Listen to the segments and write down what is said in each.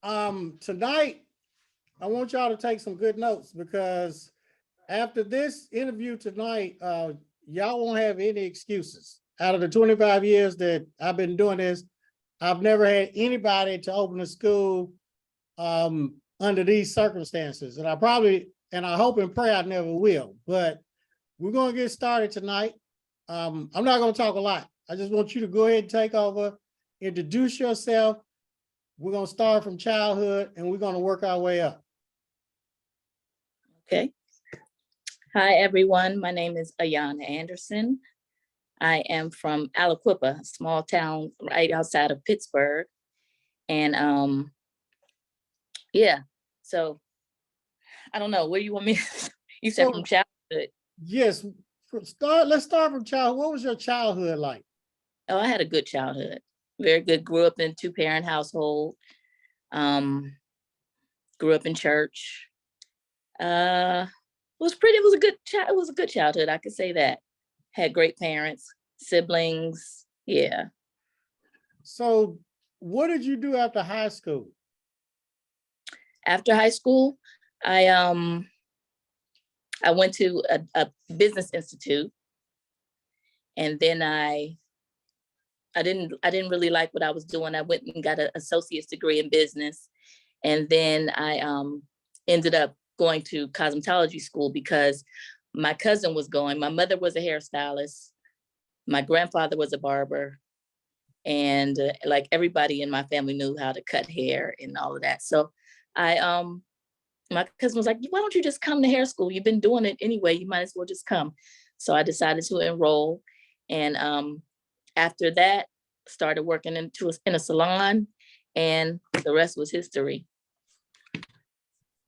Tonight, I want y'all to take some good notes because after this interview tonight, y'all won't have any excuses. Out of the 25 years that I've been doing this, I've never had anybody to open a school under these circumstances. And I hope and pray I never will, but we're going to get started tonight. I'm not going to talk a lot. I just want you to go ahead and take over, introduce yourself. We're going to start from childhood and we're going to work our way up. Okay. Hi, everyone. My name is Ayanna Anderson. I am from Aliquippa, a small town right outside of Pittsburgh. And yeah, so I don't know, where do you want me? You said from childhood. Yes, let's start from childhood. What was your childhood like? Oh, I had a good childhood. Very good. Grew up in a 2-parent household. Grew up in church. It was a good childhood. I could say that. Had great parents, siblings. Yeah. So what did you do after high school? After high school, I went to a business institute, and then I didn't really like what I was doing. I went and got an associate's degree in business, and then I ended up going to cosmetology school because my cousin was going. My mother was a hairstylist. My grandfather was a barber, and like everybody in my family knew how to cut hair and all of that. So my cousin was like, why don't you just come to hair school? You've been doing it anyway. You might as well just come. So I decided to enroll. And after that, started working in a salon, and the rest was history.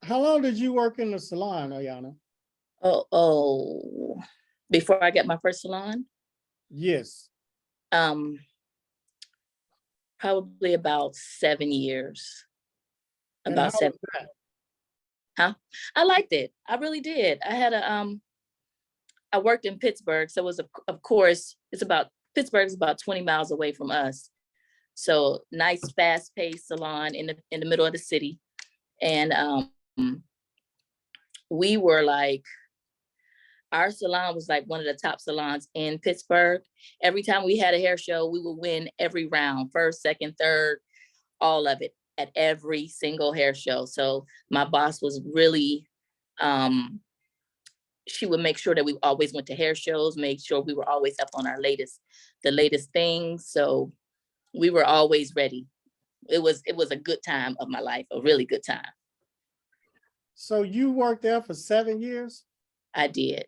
How long did you work in the salon, Ayanna? Oh, before I got my first salon? Yes. Probably about 7 years. About 7. Huh? I liked it. I really did. I worked in Pittsburgh, so it was of course Pittsburgh is about 20 miles away from us. So nice, fast-paced salon in the middle of the city, and we were like, our salon was like one of the top salons in Pittsburgh. Every time we had a hair show, we would win every round, first, second, third, all of it at every single hair show. So my boss was really, she would make sure that we always went to hair shows, make sure we were always up on the latest things. So we were always ready. It was a good time of my life, a really good time. So you worked there for 7 years? I did.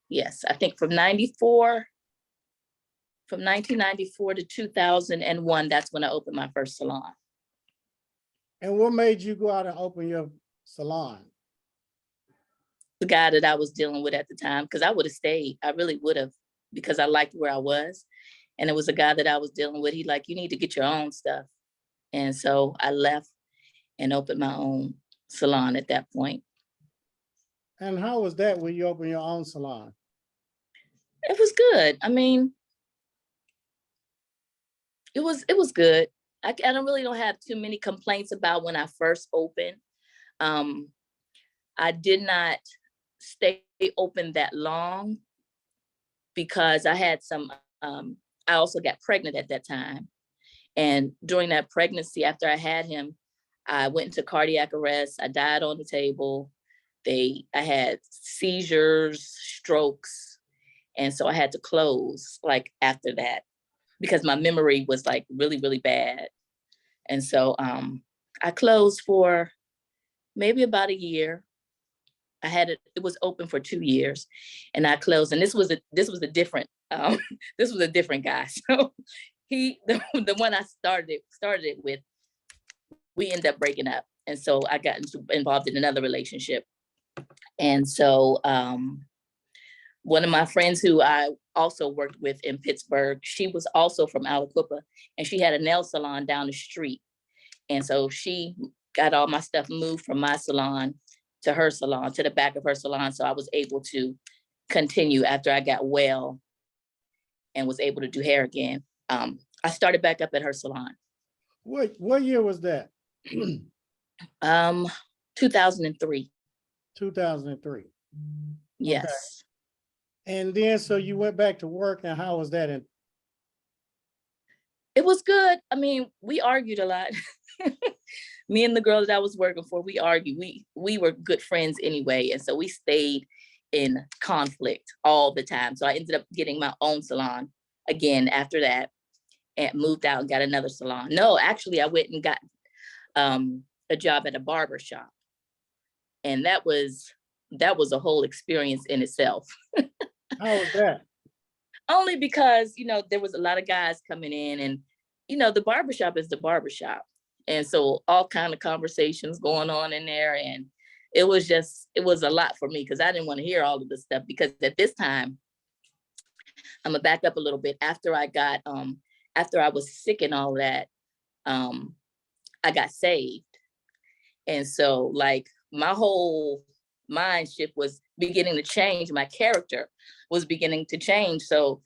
Yes, I think from 1994 to 2001, that's when I opened my first salon. And what made you go out and open your salon? The guy that I was dealing with at the time, because I would have stayed. I really would have, because I liked where I was. And it was a guy that I was dealing with. He like, you need to get your own stuff. And so I left and opened my own salon at that point. And how was that when you opened your own salon? It was good. I mean, it was good. I don't have too many complaints about when I first opened. I did not stay open that long because I had I also got pregnant at that time. And during that pregnancy, after I had him, I went into cardiac arrest. I died on the table. I had seizures, strokes. And so I had to close like after that because my memory was like really, really bad. And so I closed for maybe about a year. It was open for 2 years and I closed. And this was a different guy. So the one I started it with, we ended up breaking up. And so I got involved in another relationship. And so one of my friends who I also worked with in Pittsburgh, she was also from Aliquippa, and she had a nail salon down the street. And so she got all my stuff moved from my salon to her salon, to the back of her salon. So I was able to continue after I got well and was able to do hair again. I started back up at her salon. What year was that? Um, 2003. 2003. Yes. And then, so you went back to work, and how was that? It was good. I mean, we argued a lot. Me and the girl that I was working for, we argued. We were good friends anyway. And so we stayed in conflict all the time. So I ended up getting my own salon again after that, and moved out and got another salon. No, actually I went and got a job at a barber shop. And that was a whole experience in itself. How was that? Only because, there was a lot of guys coming in, and, the barbershop is the barbershop. And so all kind of conversations going on in there. And it was a lot for me, because I didn't want to hear all of this stuff, because at this time, I'm gonna back up a little bit. After I was sick and all that, I got saved. And so like my whole mind shift was beginning to change. My character was beginning to change. So,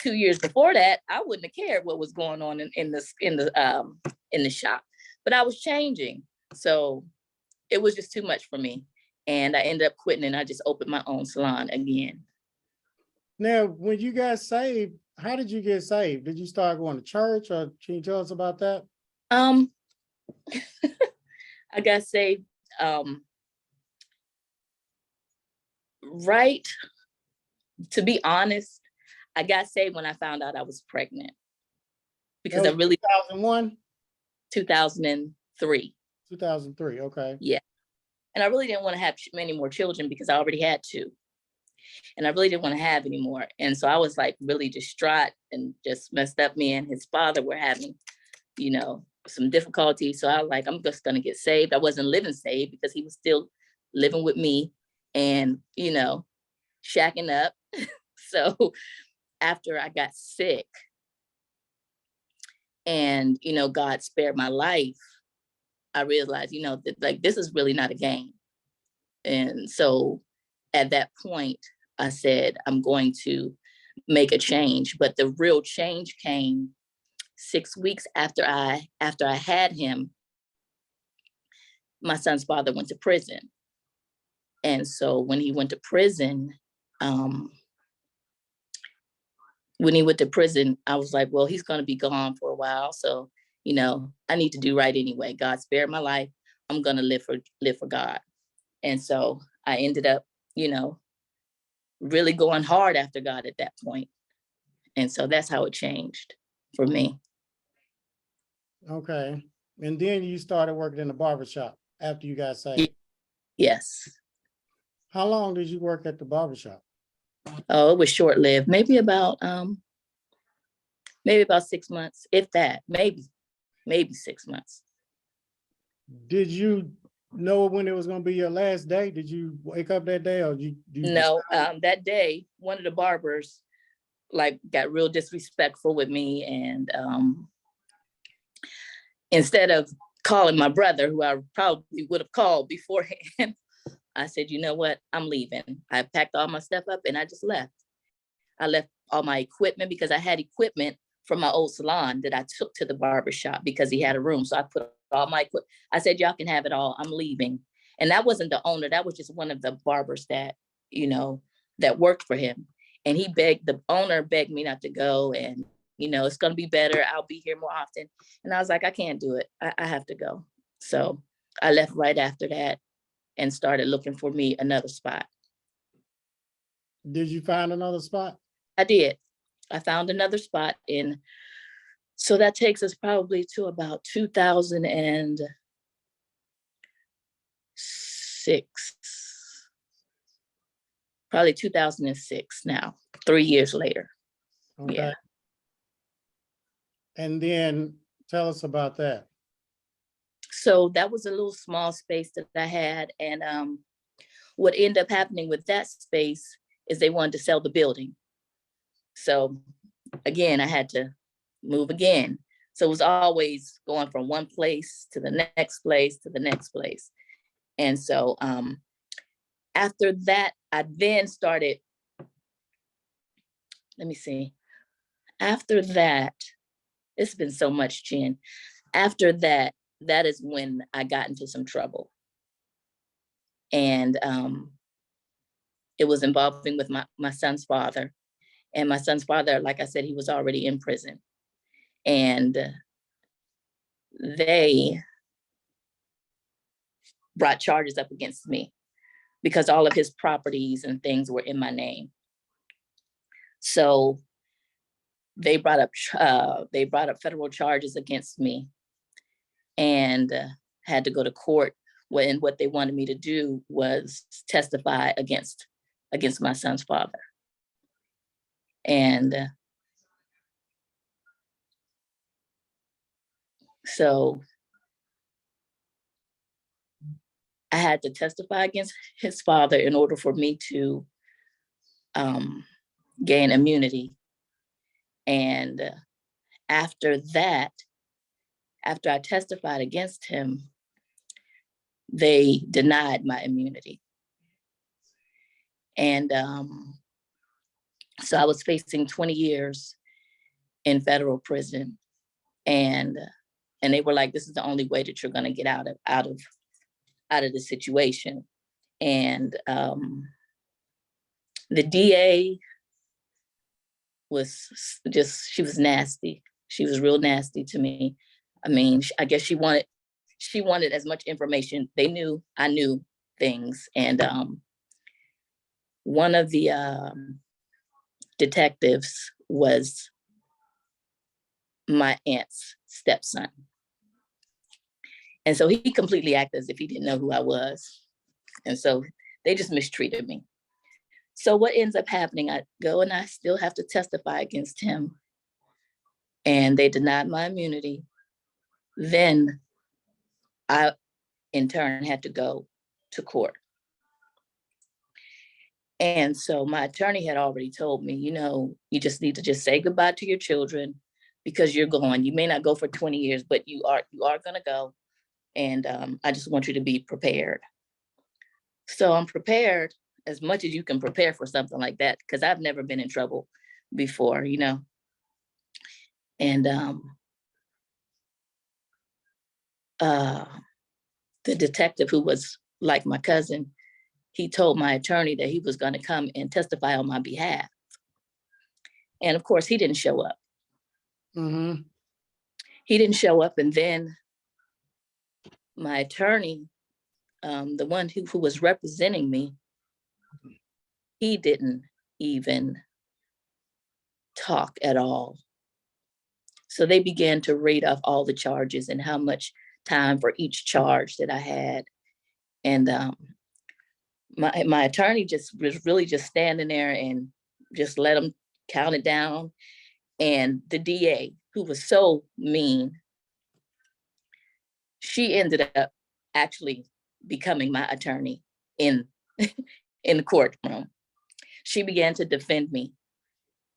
2 years before that, I wouldn't have cared what was going on in the shop, but I was changing. So it was just too much for me. And I ended up quitting, and I just opened my own salon again. Now, when you got saved, how did you get saved? Did you start going to church, or can you tell us about that? I got saved, right. To be honest, I got saved when I found out I was pregnant, because I really 2001, 2003. 2003. Okay. Yeah. And I really didn't want to have many more children, because I already had two. And I really didn't want to have any more. And so I was like really distraught and just messed up. Me and his father were having, some difficulty. So I was like, I'm just going to get saved. I wasn't living saved, because he was still living with me and, shacking up. So after I got sick and, God spared my life, I realized, that like, this is really not a game. And so at that point, I said, I'm going to make a change. But the real change came 6 weeks after I had him. My son's father went to prison. And so when he went to prison, I was like, well, he's going to be gone for a while. So, I need to do right anyway. God spared my life. I'm going to live for God. And so I ended up, really going hard after God at that point. And so that's how it changed for me. Okay. And then you started working in the barbershop after you got saved. Yes. How long did you work at the barbershop? Oh, it was short-lived. Maybe about 6 months, if that, maybe 6 months. Did you know when it was going to be your last day? Did you wake up that day, or you No, that day, one of the barbers like got real disrespectful with me, and instead of calling my brother, who I probably would have called beforehand, I said, you know what, I'm leaving. I packed all my stuff up and I just left. I left all my equipment, because I had equipment from my old salon that I took to the barber shop, because he had a room. So I put all my equipment. I said, y'all can have it all. I'm leaving. And that wasn't the owner. That was just one of the barbers that, that worked for him. And the owner begged me not to go. And, it's going to be better. I'll be here more often. And I was like, I can't do it. I have to go. So I left right after that and started looking for me another spot. Did you find another spot? I did. I found another spot so that takes us probably to about 2006, probably 2006 now, 3 years later. Okay. Yeah. And then tell us about that. So that was a little small space that I had. And what ended up happening with that space is they wanted to sell the building. So again, I had to move again. So it was always going from one place to the next place to the next place. And so after that, I then started, let me see. After that, it's been so much, Jen. After that, that is when I got into some trouble. And it was involving with my son's father. And my son's father, like I said, he was already in prison. And they brought charges up against me because all of his properties and things were in my name. So they brought up federal charges against me, and had to go to court. When what they wanted me to do was testify against my son's father. And so I had to testify against his father in order for me to gain immunity. And after that, after I testified against him, they denied my immunity. And so I was facing 20 years in federal prison. And they were like, this is the only way that you're gonna get out of the situation. And the DA was just, she was nasty. She was real nasty to me. I mean, I guess she wanted as much information. They knew I knew things. And one of the detectives was my aunt's stepson. And so he completely acted as if he didn't know who I was. And so they just mistreated me. So what ends up happening, I go and I still have to testify against him. And they denied my immunity. Then I, in turn, had to go to court. And so my attorney had already told me, you know, you just need to just say goodbye to your children because you're going. You may not go for 20 years, but you are gonna go. And I just want you to be prepared. So I'm prepared as much as you can prepare for something like that, because I've never been in trouble before, you know. And the detective, who was like my cousin, he told my attorney that he was going to come and testify on my behalf. And of course, he didn't show up. Mm-hmm. He didn't show up. And then my attorney, the one who was representing me, he didn't even talk at all. So they began to rate off all the charges and how much time for each charge that I had. And my attorney just was really just standing there and just let them count it down. And the DA, who was so mean, she ended up actually becoming my attorney in the courtroom. She began to defend me,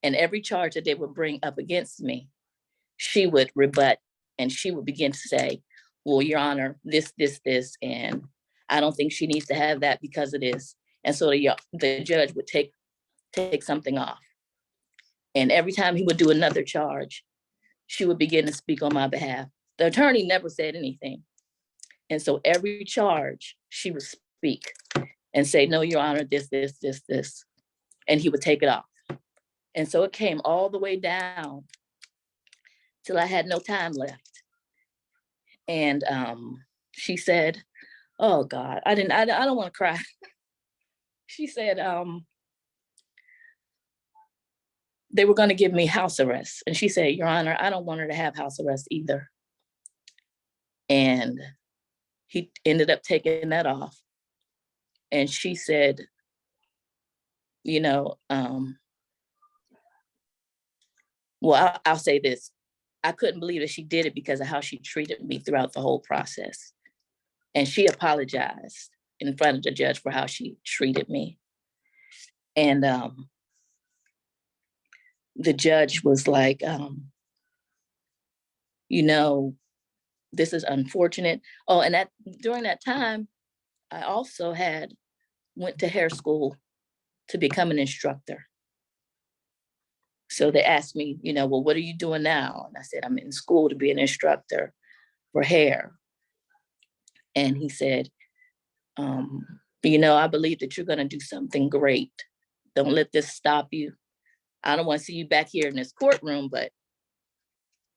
and every charge that they would bring up against me, she would rebut, and she would begin to say, well, Your Honor, this, and I don't think she needs to have that because of this. And so the judge would take something off. And every time he would do another charge, she would begin to speak on my behalf. The attorney never said anything. And so every charge, she would speak and say, no, Your Honor, this. And he would take it off. And so it came all the way down till I had no time left. And she said, oh God, I don't want to cry. She said, they were going to give me house arrest. And she said, Your Honor, I don't want her to have house arrest either. And he ended up taking that off. And she said, you know, well, I'll say this. I couldn't believe that she did it because of how she treated me throughout the whole process. And she apologized in front of the judge for how she treated me. And the judge was like, you know, this is unfortunate. Oh, and during that time, I also went to hair school to become an instructor. So they asked me, you know, well, what are you doing now? And I said, I'm in school to be an instructor for hair. And he said, I believe that you're going to do something great. Don't let this stop you. I don't want to see you back here in this courtroom, but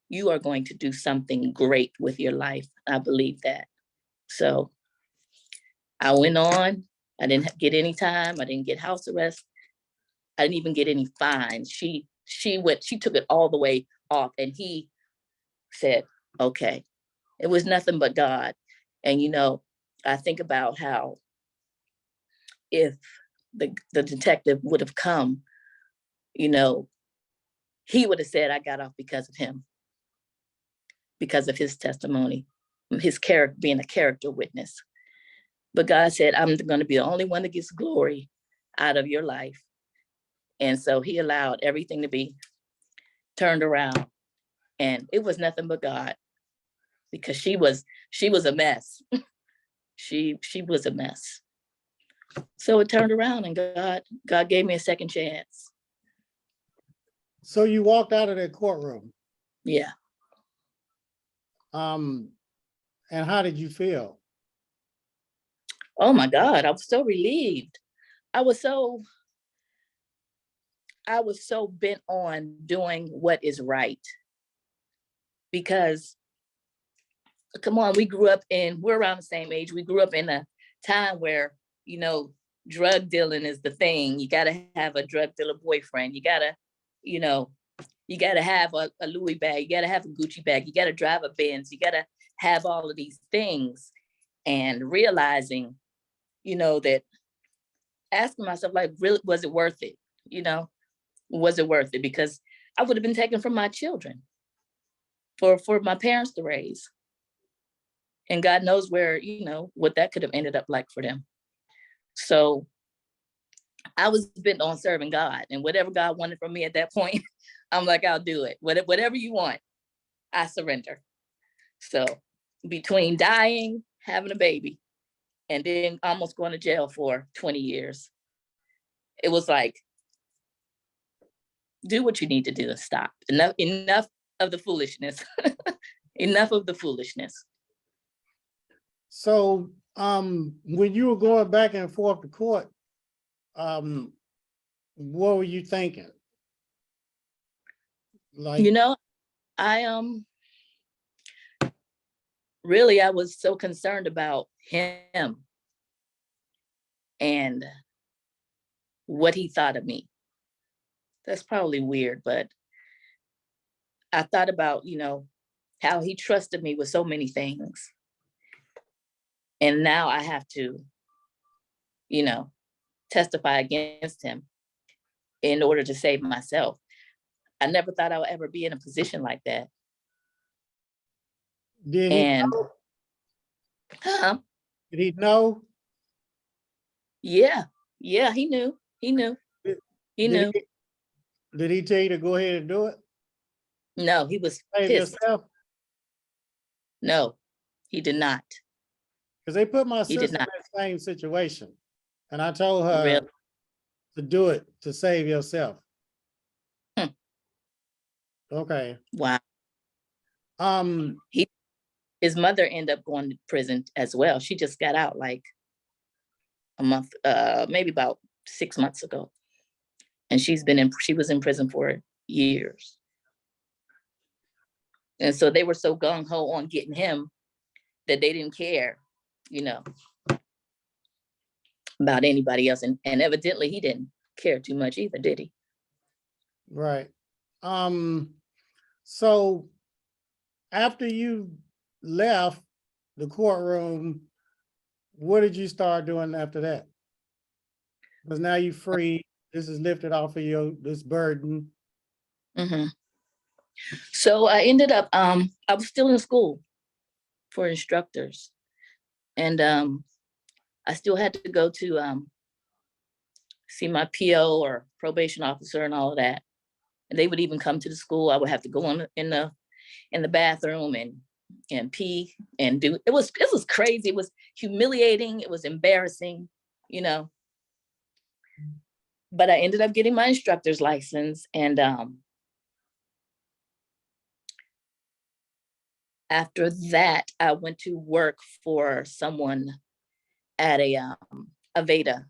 you are going to do something great with your life. I believe that. So I went on. I didn't get any time. I didn't get house arrest. I didn't even get any fines. She took it all the way off, and he said, okay. It was nothing but God. And, I think about how if the detective would have come, he would have said, I got off because of him, because of his testimony, his character, being a character witness. But God said, I'm going to be the only one that gets glory out of your life. And so he allowed everything to be turned around. And it was nothing but God, because she was a mess. she was a mess. So it turned around, and God gave me a second chance. So you walked out of that courtroom. Yeah. And how did you feel? Oh my God, I was so relieved. I was so bent on doing what is right. Because come on, we're around the same age. We grew up in a time where, drug dealing is the thing. You got to have a drug dealer boyfriend. You got to have a Louis bag. You got to have a Gucci bag. You got to drive a Benz. You got to have all of these things. And realizing, that asking myself, like, really, was it worth it? Was it worth it? Because I would have been taken from my children for my parents to raise. And God knows where, what that could have ended up like for them. So I was bent on serving God, and whatever God wanted from me at that point, I'm like, I'll do it. Whatever you want, I surrender. So between dying, having a baby, and then almost going to jail for 20 years, it was like, do what you need to do and stop. Enough of the foolishness. Enough of the foolishness. So when you were going back and forth to court, what were you thinking? Like, I really, I was so concerned about him and what he thought of me. That's probably weird, but I thought about, how he trusted me with so many things. And now I have to, testify against him in order to save myself. I never thought I would ever be in a position like that. Did he know? Did he know? Yeah, he knew. He knew. He knew. Did he tell you to go ahead and do it? No, he was Save pissed. yourself? No, he did not. Because they put my sister in that same situation. And I told her to do it to save yourself. Okay. Wow. His mother ended up going to prison as well. She just got out like a month, maybe about 6 months ago. And she was in prison for years. And so they were so gung-ho on getting him that they didn't care, about anybody else. And evidently he didn't care too much either, did he? Right. So after you left the courtroom, what did you start doing after that? Because now you're free. This is lifted off of this burden. Mm-hmm. So I ended up, I was still in school for instructors. And I still had to go to see my PO or probation officer and all of that. And they would even come to the school. I would have to go in the bathroom and pee and do it. Was crazy. It was humiliating. It was embarrassing, But I ended up getting my instructor's license, and After that, I went to work for someone at a Aveda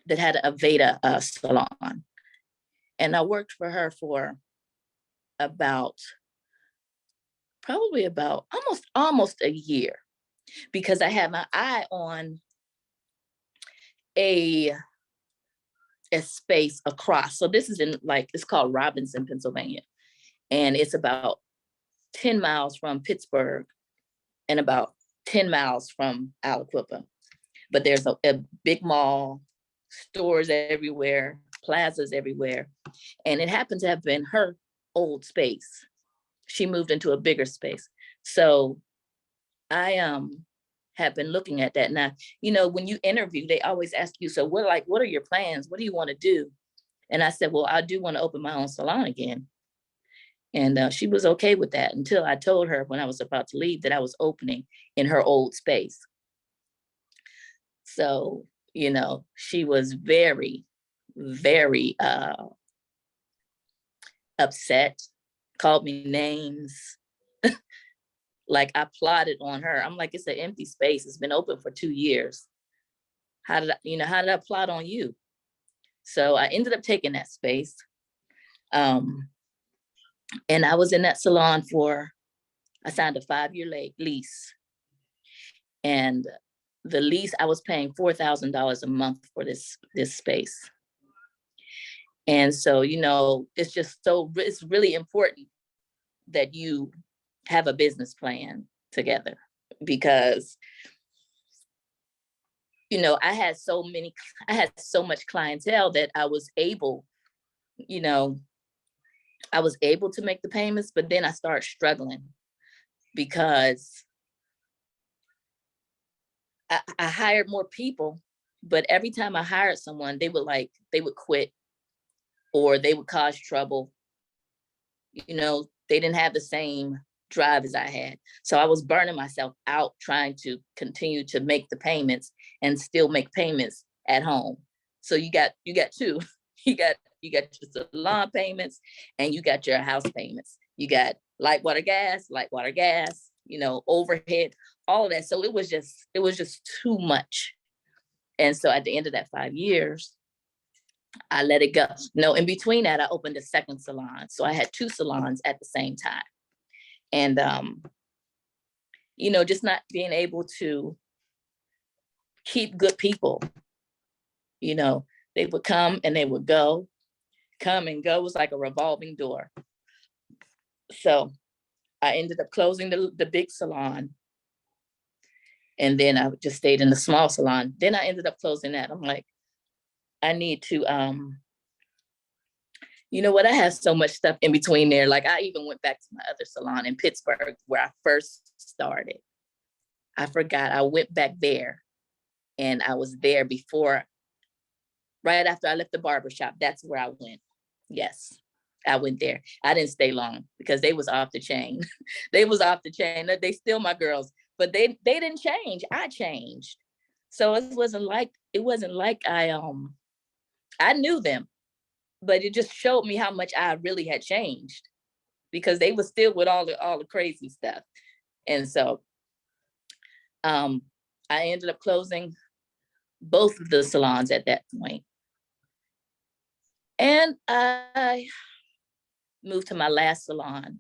that had a Aveda salon. And I worked for her for probably about almost a year, because I had my eye on a space across. So this is it's called Robinson, Pennsylvania. And it's about 10 miles from Pittsburgh and about 10 miles from Aliquippa. But there's a big mall, stores everywhere, plazas everywhere. And it happened to have been her old space. She moved into a bigger space. So I have been looking at that. Now, when you interview, they always ask you, so what are your plans? What do you want to do? And I said, well, I do want to open my own salon again. And she was okay with that until I told her when I was about to leave that I was opening in her old space. So, she was very, very upset, called me names. Like I plotted on her. I'm like, it's an empty space. It's been open for 2 years. How did I plot on you? So I ended up taking that space. And I was in that salon I signed a 5-year lease. And the lease, I was paying $4,000 a month for this space. And so, it's really important that you have a business plan together, because, I had so much clientele that I was able to make the payments, but then I started struggling because I hired more people, but every time I hired someone, they would quit or they would cause trouble. They didn't have the same drive as I had. So I was burning myself out trying to continue to make the payments and still make payments at home. So you got two. You got your salon payments and you got your house payments. You got light, water, gas, overhead, all of that. So it was just too much. And so at the end of that 5 years, I let it go. No, in between that, I opened a second salon. So I had 2 salons at the same time. And, just not being able to keep good people, they would come and they would go, come and go. It was like a revolving door. So I ended up closing the big salon. And then I just stayed in the small salon. Then I ended up closing that. I'm like, I need to, I have so much stuff in between there. Like I even went back to my other salon in Pittsburgh where I first started. I forgot, I went back there and I was there right after I left the barber shop. That's where I went. Yes, I went there. I didn't stay long because they was off the chain. They was off the chain. They still my girls, but they didn't change. I changed. So it wasn't like I knew them, but it just showed me how much I really had changed because they were still with all the crazy stuff. And so I ended up closing both of the salons at that point. And I moved to my last salon,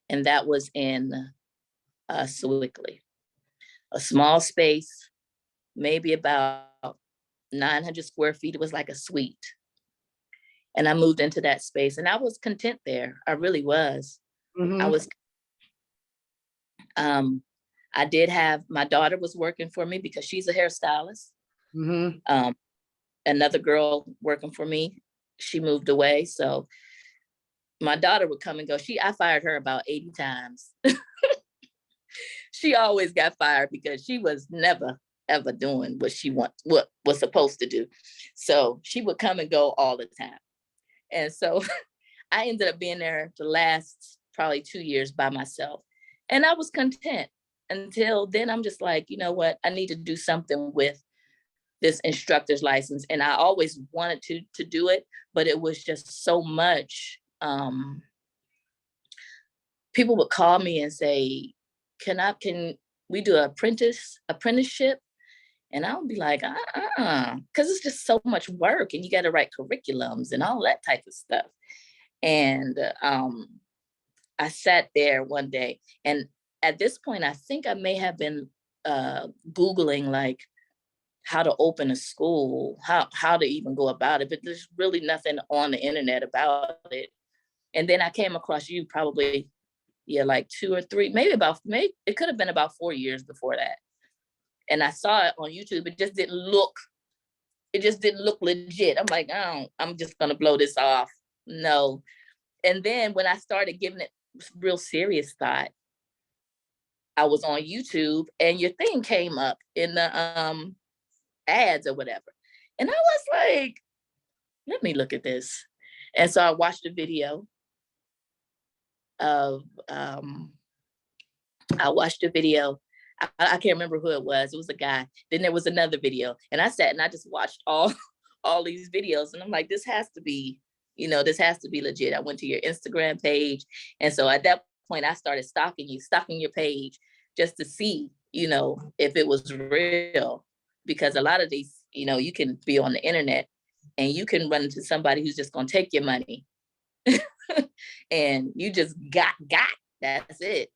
and that was in Sewickley, a small space, maybe about 900 square feet. It was like a suite. And I moved into that space and I was content there. I really was. Mhm. I was, I did have, my daughter was working for me because she's a hairstylist. Mhm. Another girl working for me, she moved away. So my daughter would come and go. I fired her about 80 times. She always got fired because she was never, ever doing what was supposed to do. So she would come and go all the time. And so I ended up being there the last probably 2 years by myself. And I was content until then. I'm just like, you know what? I need to do something with this instructor's license. And I always wanted to do it, but it was just so much people would call me and say, can we do an apprenticeship? And I would be like, because it's just so much work and you got to write curriculums and all that type of stuff. And I sat there one day, and at this point, I think I may have been Googling like how to open a school, how to even go about it, but there's really nothing on the internet about it. And then I came across you probably, like 2 or 3, maybe it could have been about 4 years before that. And I saw it on YouTube. It just didn't look legit. I'm like, oh, I'm just gonna blow this off. No. And then when I started giving it real serious thought, I was on YouTube and your thing came up in the ads or whatever. And I was like, let me look at this. And so I watched a video of, I can't remember who it was. It was a guy. Then there was another video. And I sat and I just watched all these videos. And I'm like, this has to be legit. I went to your Instagram page. And so at that point, I started stalking your page just to see, if it was real. Because a lot of these, you can be on the internet and you can run into somebody who's just going to take your money. And you just got, that's it.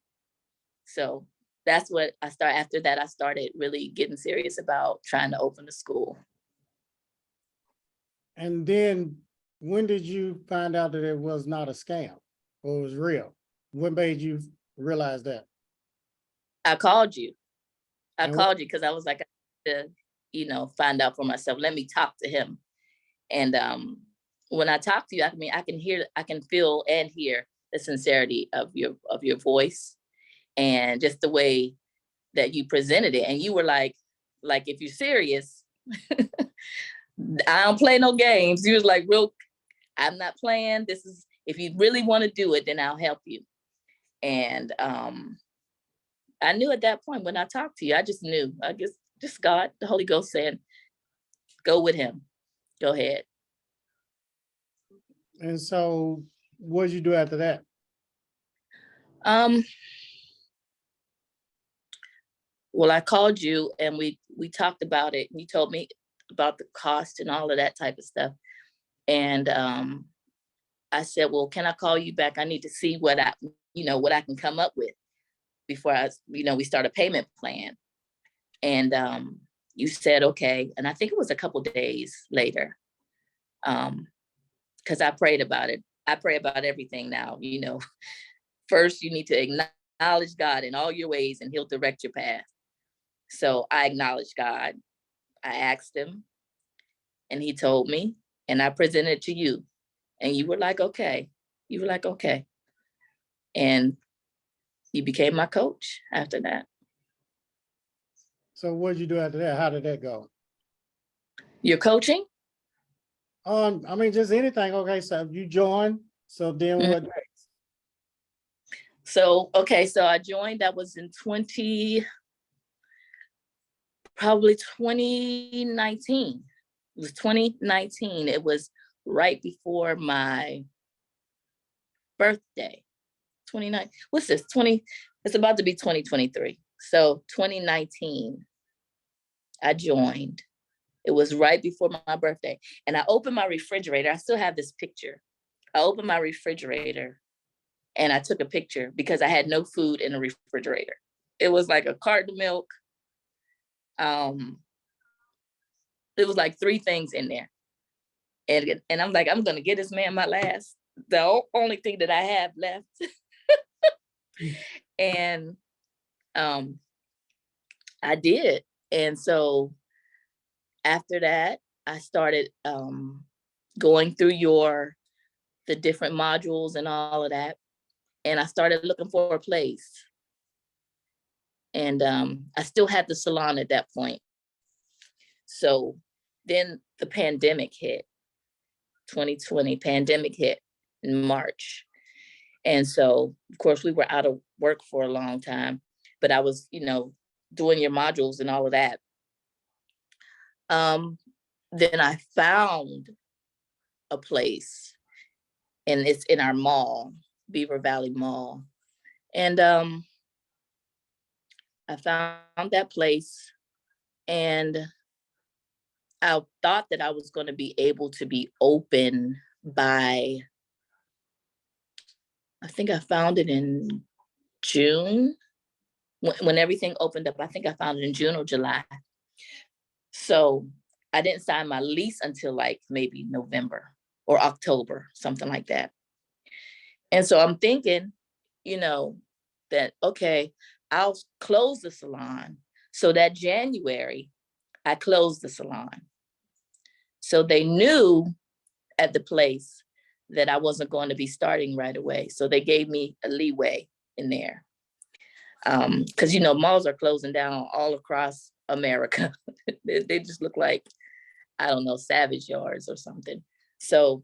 So that's what I started. After that, I started really getting serious about trying to open a school. And then when did you find out that it was not a scam or it was real? What made you realize that? I called you. Because I was like, I had to, find out for myself. Let me talk to him. And when I talk to you, I can feel and hear the sincerity of your voice and just the way that you presented it. And you were like if you're serious, I don't play no games. You was like, real, I'm not playing. This is, if you really want to do it, then I'll help you. And I knew at that point when I talked to you, I just knew, I guess just God, the Holy Ghost said, go with him. Go ahead. And so what did you do after that? Well, I called you and we talked about it. You told me about the cost and all of that type of stuff. And I said, well, can I call you back? I need to see what I can come up with before we start a payment plan. And you said, okay. And I think it was a couple days later, because I prayed about it. I pray about everything now, First, you need to acknowledge God in all your ways and he'll direct your path. So I acknowledged God. I asked him and he told me, and I presented it to you. And you were like, okay. And you became my coach after that. So what did you do after that? How did that go? Your coaching? Just anything. Okay, so you joined. So then what next? So I joined. That was in probably 2019. It was 2019. It was right before my birthday. 29. What's this? It's about to be 2023. So 2019, I joined. It was right before my birthday. And I opened my refrigerator. I still have this picture. I opened my refrigerator and I took a picture because I had no food in the refrigerator. It was like a carton of milk. It was like 3 things in there. And I'm like, I'm going to get this man the only thing that I have left. And I did. And so after that, I started going through the different modules and all of that. And I started looking for a place. And I still had the salon at that point. So then the pandemic hit, 2020 pandemic hit in March. And so, of course, we were out of work for a long time, but I was, doing your modules and all of that. Then I found a place, and it's in our mall, Beaver Valley Mall. And I found that place, and I thought that I was going to be able to be open by, I think I found it in June. When everything opened up, I think I found it in June or July. So I didn't sign my lease until like maybe November or October, something like that. And so I'm thinking, you know, that, okay, I'll close the salon. So that January, I closed the salon. So they knew at the place that I wasn't going to be starting right away. So they gave me a leeway in there. Because, you know, malls are closing down all across America. They just look like, I don't know, savage yards or something. So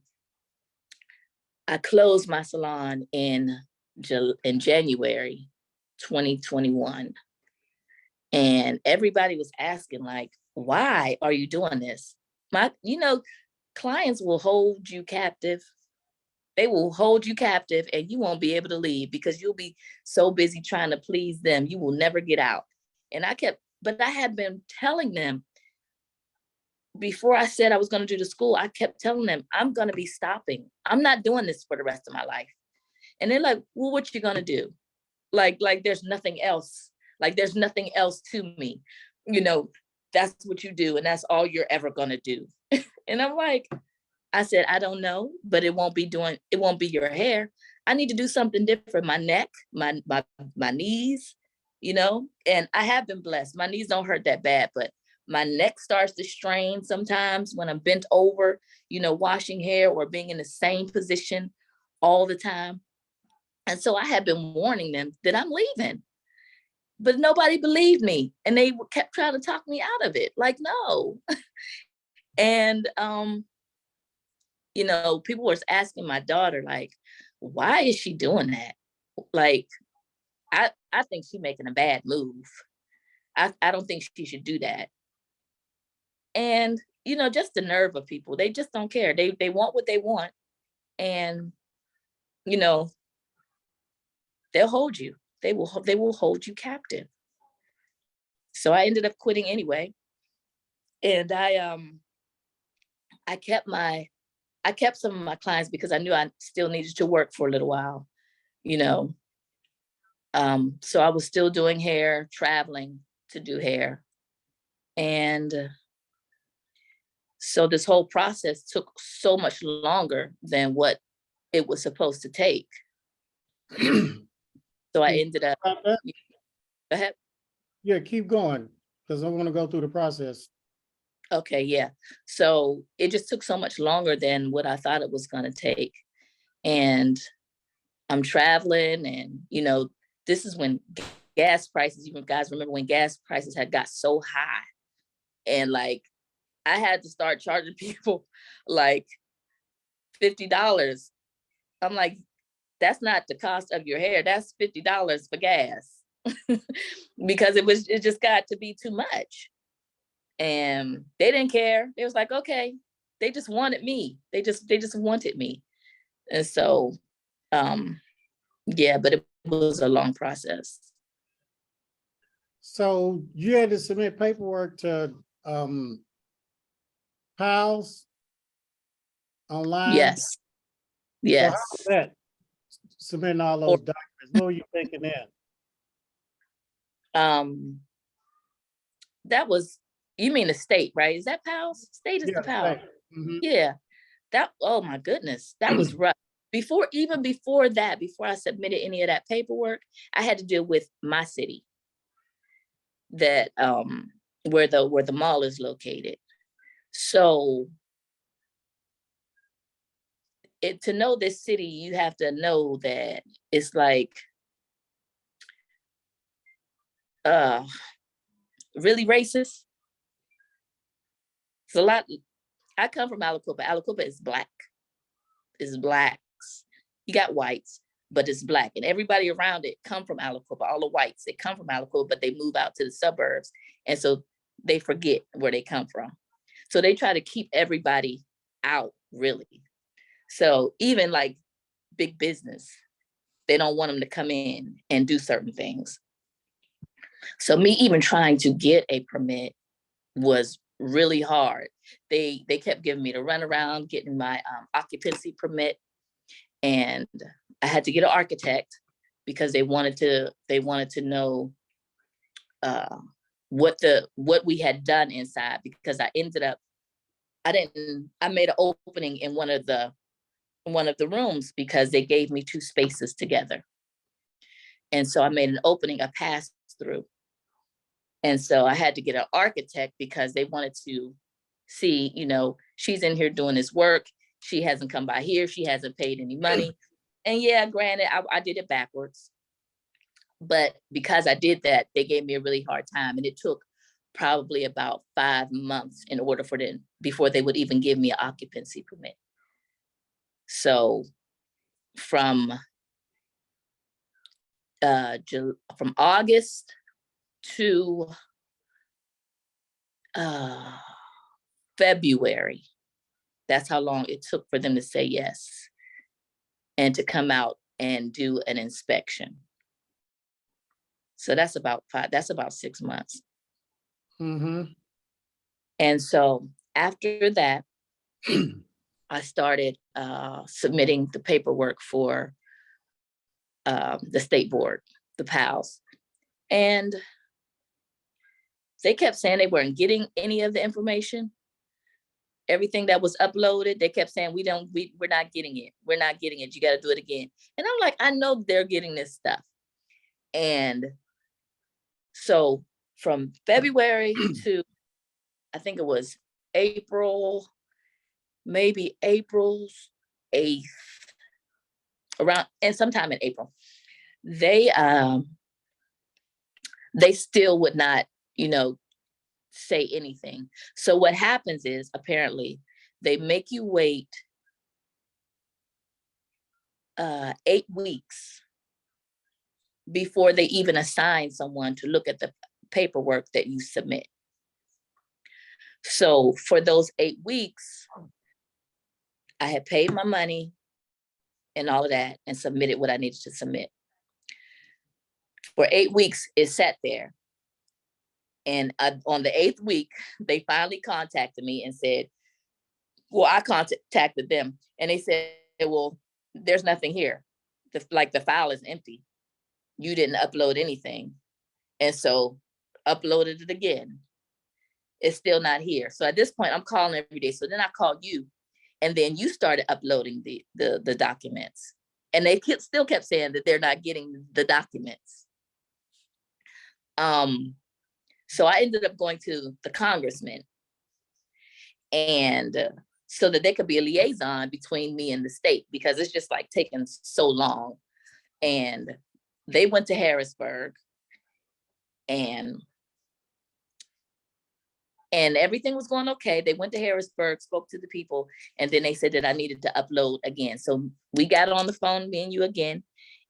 I closed my salon in January 2021. And everybody was asking, like, why are you doing this? You know, clients will hold you captive. They will hold you captive and you won't be able to leave because you'll be so busy trying to please them. You will never get out. And but I had been telling them before I said I was going to do the school, I kept telling them, I'm going to be stopping. I'm not doing this for the rest of my life. And they're like, well, what you going to do? Like there's nothing else. Like there's nothing else to me. You know, that's what you do. And that's all you're ever going to do. And I'm like, I said, I don't know, but it won't be your hair. I need to do something different. My neck, my knees, you know, and I have been blessed. My knees don't hurt that bad, but my neck starts to strain sometimes when I'm bent over, you know, washing hair or being in the same position all the time. And so I had been warning them that I'm leaving, but nobody believed me. And they kept trying to talk me out of it. Like, no. And, you know, people was asking my daughter, like, why is she doing that? Like, I think she's making a bad move. I don't think she should do that. And, you know, just the nerve of people, they just don't care. They want what they want. And, you know, they'll hold you. They will hold you captive. So I ended up quitting anyway. And I kept some of my clients because I knew I still needed to work for a little while, you know. So I was still doing hair, traveling to do hair. And so this whole process took so much longer than what it was supposed to take. So I ended up, go ahead. Yeah, keep going, because I want to go through the process. Okay, yeah. So it just took so much longer than what I thought it was going to take. And I'm traveling, and, you know, this is when gas prices, you guys remember when gas prices had got so high, and like, I had to start charging people like $50. I'm like, that's not the cost of your hair. That's $50 for gas. Because it just got to be too much. And they didn't care. They was like, okay, they just wanted me. They just wanted me. And so, yeah, but it was a long process. So you had to submit paperwork to PALS online? Yes. Yes. So how was that, submitting all those documents? What were you thinking then? That was, you mean the state, right? Is that PALS? State is the PALS. Mm-hmm. Yeah. That, oh my goodness, that was rough. Before that, before I submitted any of that paperwork, I had to deal with my city, that where the mall is located. So to know this city, you have to know that it's like really racist. It's a lot. I come from Aliquippa. Aliquippa is black. It's blacks. You got whites, but it's black. And everybody around it come from Aliquippa. All the whites, they come from Aliquippa, but they move out to the suburbs. And so they forget where they come from. So they try to keep everybody out, really. So even like big business, They don't want them to come in and do certain things. So me even trying to get a permit was really hard. They kept giving me the runaround, getting my occupancy permit, and I had to get an architect because they wanted to know what we had done inside, because I made an opening in one of the rooms because they gave me 2 spaces together. And so I made an opening, a pass through. And so I had to get an architect because they wanted to see, she's in here doing this work. She hasn't come by here. She hasn't paid any money. And yeah, granted, I did it backwards. But because I did that, they gave me a really hard time. And it took probably about 5 months in order for them, before they would even give me an occupancy permit. So from August to February, that's how long it took for them to say yes and to come out and do an inspection. So that's about 6 months. Mm-hmm. And so after that, I started submitting the paperwork for the state board, the PALs. And they kept saying they weren't getting any of the information. Everything that was uploaded, they kept saying, we're not getting it. We're not getting it. You got to do it again. And I'm like, I know they're getting this stuff. And so from February to, I think it was April, maybe April's 8th, around, and sometime in April, they still would not, say anything. So what happens is, apparently, they make you wait 8 weeks before they even assign someone to look at the paperwork that you submit. So for those 8 weeks, I had paid my money and all of that and submitted what I needed to submit. For 8 weeks, it sat there. And on the 8th week, they finally contacted me and said, well, I contacted them and they said, well, there's nothing here. The file is empty. You didn't upload anything. And so uploaded it again. It's still not here. So at this point, I'm calling every day. So then I called you, and then you started uploading the documents. And they still kept saying that they're not getting the documents. So I ended up going to the congressman, and so that they could be a liaison between me and the state, because it's just like taking so long. And they went to Harrisburg, and everything was going okay. They went to Harrisburg, spoke to the people, and then they said that I needed to upload again. So we got on the phone, me and you again,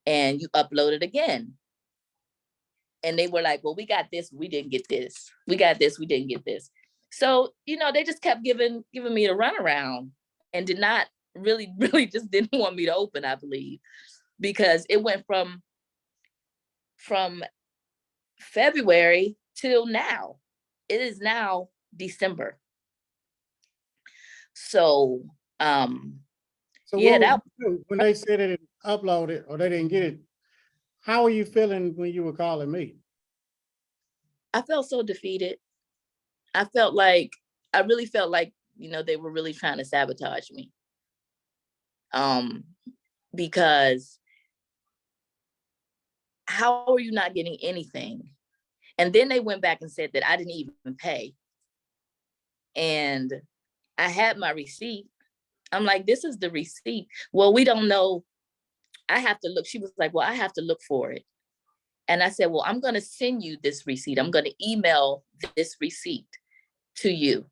and you uploaded again. And they were like, well, we got this, we didn't get this. We got this, we didn't get this. So, they just kept giving me the runaround and did not really just didn't want me to open, I believe, because it went from February till now. It is now December. So, yeah, when they said it uploaded or they didn't get it, how are you feeling when you were calling me? I felt so defeated. I really felt like, they were really trying to sabotage me. Because how are you not getting anything? And then they went back and said that I didn't even pay. And I had my receipt. I'm like, this is the receipt. Well, we don't know. I have to look. She was like, well, I have to look for it. And I said, well, I'm going to send you this receipt. I'm going to email this receipt to you.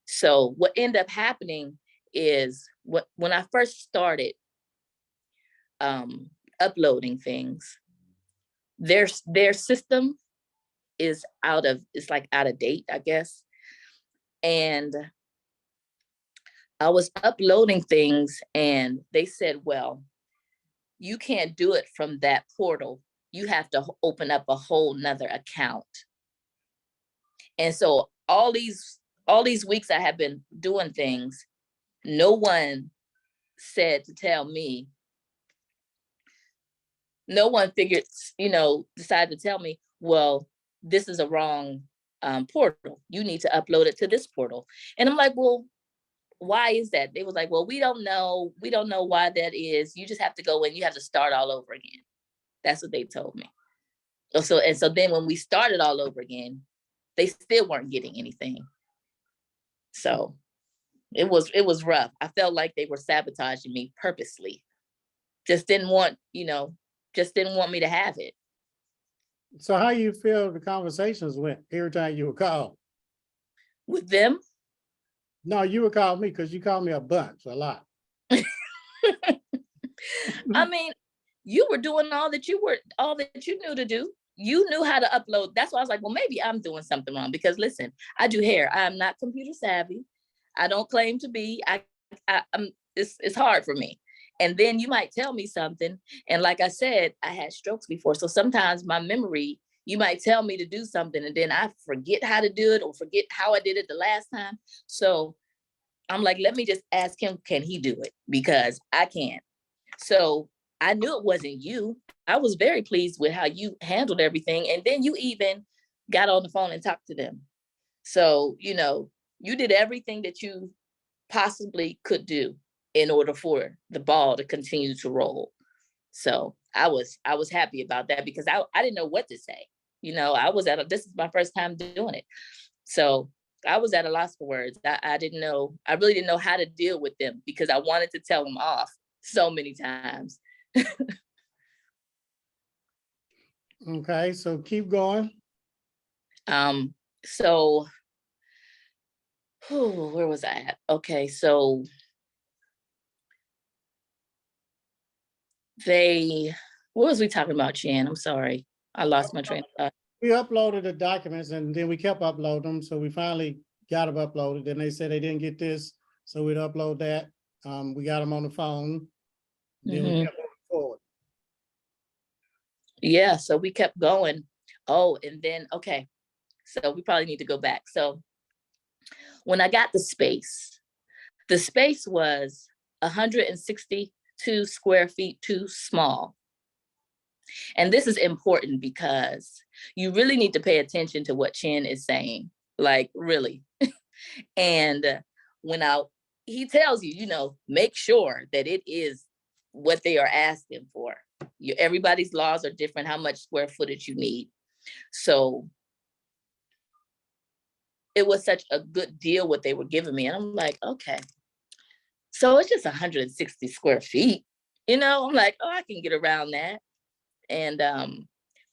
So what ended up happening is when I first started uploading things, their system is out of date, I guess. And I was uploading things and they said, well, you can't do it from that portal. You have to open up a whole nother account. And so all these weeks I have been doing things, no one said to tell me, no one figured, decided to tell me, well, this is a wrong portal. You need to upload it to this portal. And I'm like, well, why is that? They was like, well, we don't know. We don't know why that is. You just have to go in. You have to start all over again. That's what they told me. So then when we started all over again, they still weren't getting anything. So it was rough. I felt like they were sabotaging me purposely. Just didn't want me to have it. So how you feel the conversations went every time you were called? With them? No, you would call me because you called me a bunch, a lot. I mean, you were doing all that you knew to do. You knew how to upload. That's why I was like, well, maybe I'm doing something wrong, because listen, I do hair. I'm not computer savvy. I don't claim to be. It's hard for me. And then you might tell me something. And like I said, I had strokes before. So sometimes my memory, you might tell me to do something and then I forget how to do it or forget how I did it the last time. So I'm like, let me just ask him, can he do it? Because I can't. So I knew it wasn't you. I was very pleased with how you handled everything. And then you even got on the phone and talked to them. So, you did everything that you possibly could do in order for the ball to continue to roll. So I was happy about that, because I didn't know what to say. This is my first time doing it. So I was at a loss for words. I really didn't know how to deal with them, because I wanted to tell them off so many times. Okay, so keep going. So where was I at? Okay, so what was we talking about, Jan? I'm sorry. I lost my train of thought. We uploaded the documents and then we kept uploading them. So we finally got them uploaded. Then they said they didn't get this. So we'd upload that. We got them on the phone. Then we kept moving forward. Yeah, so we kept going. Oh, and then, okay. So we probably need to go back. So when I got the space was 162 square feet too small. And this is important because you really need to pay attention to what Chin is saying, like really. And when he tells you, make sure that it is what they are asking for. Everybody's laws are different, how much square footage you need. So it was such a good deal what they were giving me. And I'm like, okay, so it's just 160 square feet. I'm like, oh, I can get around that. And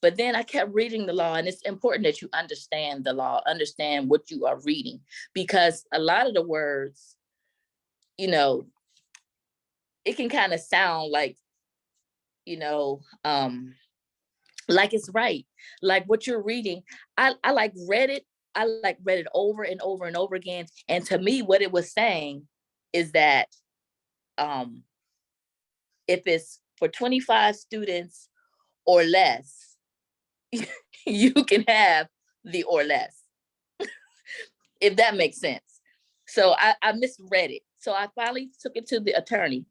but then I kept reading the law, and it's important that you understand the law, understand what you are reading, because a lot of the words, it can kind of sound like, like it's right, like what you're reading. I read it over and over and over again. And to me, what it was saying is that if it's for 25 students or less, you can have the or less, if that makes sense. So I misread it. So I finally took it to the attorney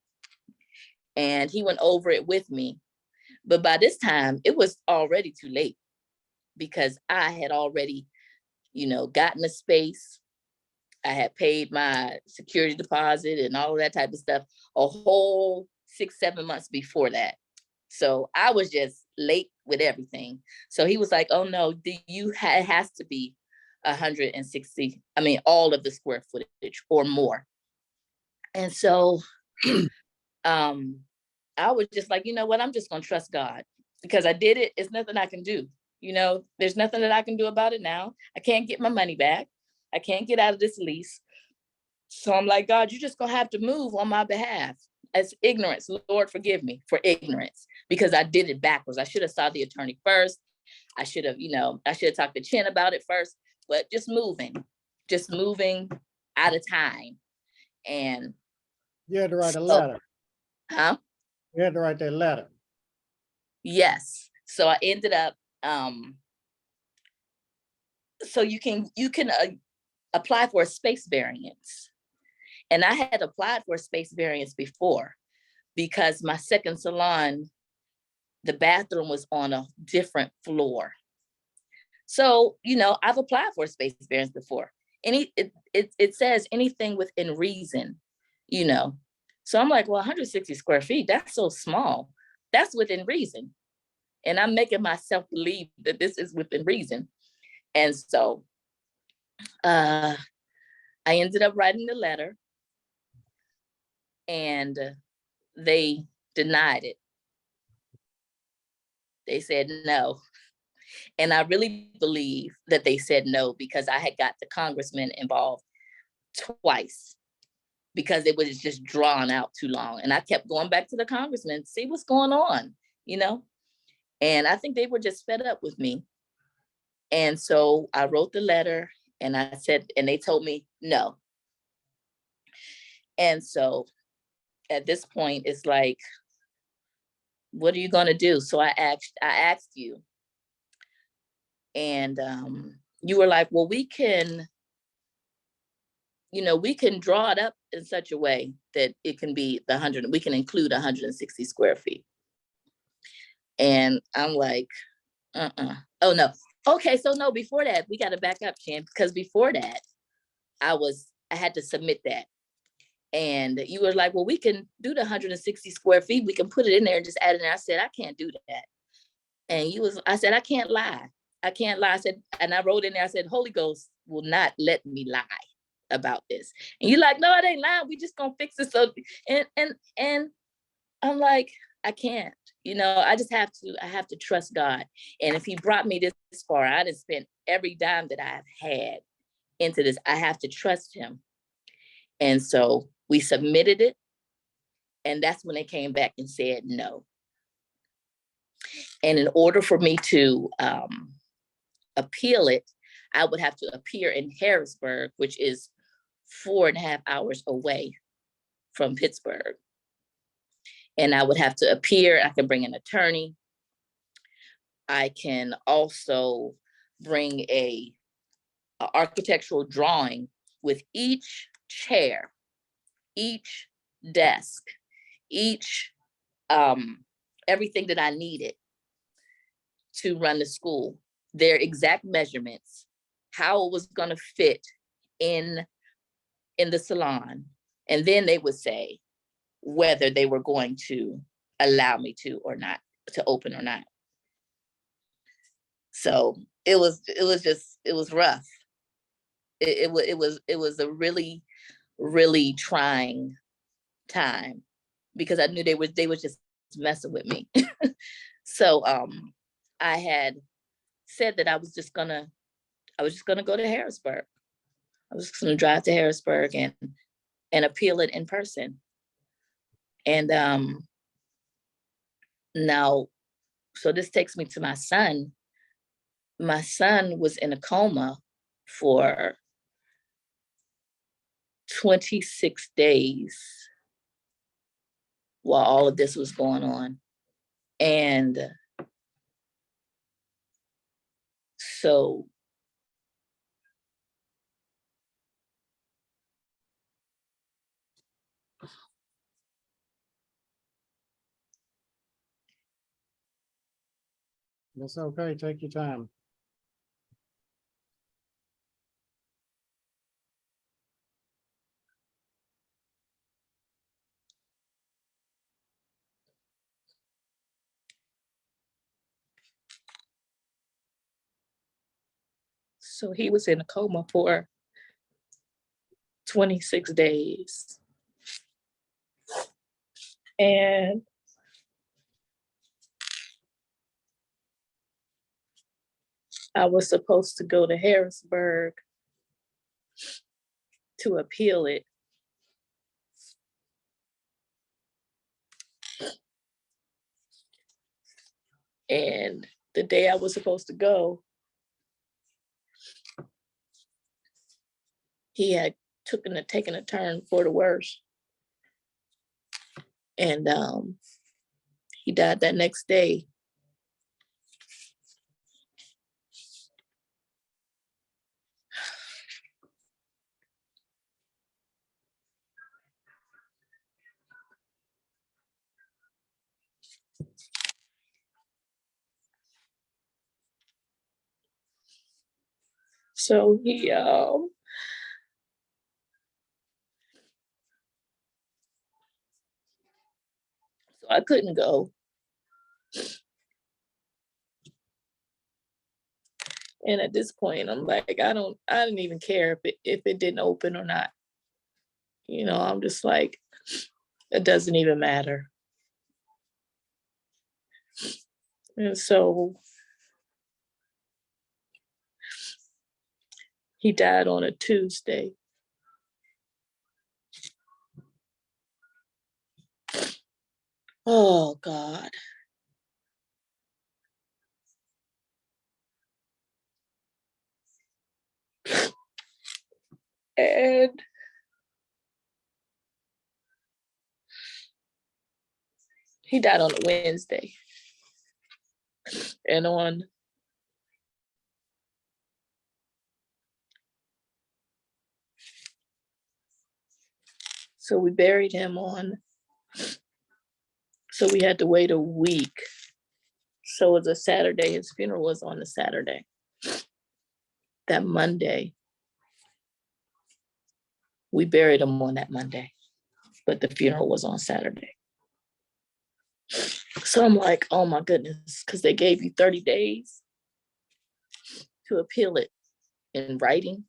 and he went over it with me. But by this time, it was already too late, because I had already, gotten a space. I had paid my security deposit and all of that type of stuff a whole 6-7 months before that. So I was just late with everything. So he was like, oh no, it has to be 160, all of the square footage or more. And so I was just like, you know what, I'm just gonna trust God, because I did it. It's nothing I can do. There's nothing that I can do about it now. I can't get my money back. I can't get out of this lease. So I'm like, God, you're just gonna have to move on my behalf. As ignorance, Lord, forgive me for ignorance, because I did it backwards. I should have saw the attorney first. I should have talked to Chin about it first, but just moving out of time. And you had to write a letter. Huh? You had to write that letter. Yes. So I ended up, so you can apply for a space variance. And I had applied for a space variance before because my second salon, the bathroom was on a different floor. So, you know, I've applied for a space variance before. It says anything within reason, you know. So I'm like, well, 160 square feet, that's so small. That's within reason. And I'm making myself believe that this is within reason. And so I ended up writing the letter and they denied it. They said no. And I really believe that they said no because I had got the congressman involved twice because it was just drawn out too long. And I kept going back to the congressman, see what's going on, you know? And I think they were just fed up with me. And so I wrote the letter and I said, and they told me no. And so at this point, it's like, what are you gonna do? So I asked you, and you were like, well, we can, you know, we can draw it up in such a way that it can be we can include 160 square feet. And I'm like, oh no. Okay, so no, before that, we got to back up, Chan, because before that, I had to submit that. And you were like, well, we can do the 160 square feet. We can put it in there and just add it in. I said, I can't do that. And I said, I can't lie. I can't lie. I said, and I wrote in there, I said, Holy Ghost will not let me lie about this. And you're like, no, it ain't lying. We just gonna fix it. So, and I'm like, I can't, you know, I have to trust God. And if he brought me this far, I done spent every dime that I've had into this. I have to trust him. And so we submitted it. And that's when they came back and said no. And in order for me to appeal it, I would have to appear in Harrisburg, which is 4.5 hours away from Pittsburgh. And I would have to appear. I can bring an attorney. I can also bring a architectural drawing with each chair, each desk, each everything that I needed to run the school, their exact measurements, how it was going to fit in the salon. And then they would say whether they were going to allow me to or not, to open or not. So it was rough. It was a really, really trying time because I knew they were just messing with me. So I had said that I was just gonna go to Harrisburg. I was just gonna drive to Harrisburg and appeal it in person. And now, so this takes me to my son. My son was in a coma for 26 days while all of this was going on. And so That's okay. Take your time. he was in a coma for 26 days. And I was supposed to go to Harrisburg to appeal it. And the day I was supposed to go, he had taken a turn for the worse. And he died that next day. So so I couldn't go. And at this point, I'm like, I didn't even care if it didn't open or not. You know, I'm just like, it doesn't even matter. And so he died on a Tuesday. Oh God. And he died on a Wednesday. And so we buried him so we had to wait a week. So it was a Saturday. His funeral was on the Saturday. That Monday, we buried him on that Monday, but the funeral was on Saturday. So I'm like, oh my goodness, because they gave you 30 days to appeal it in writing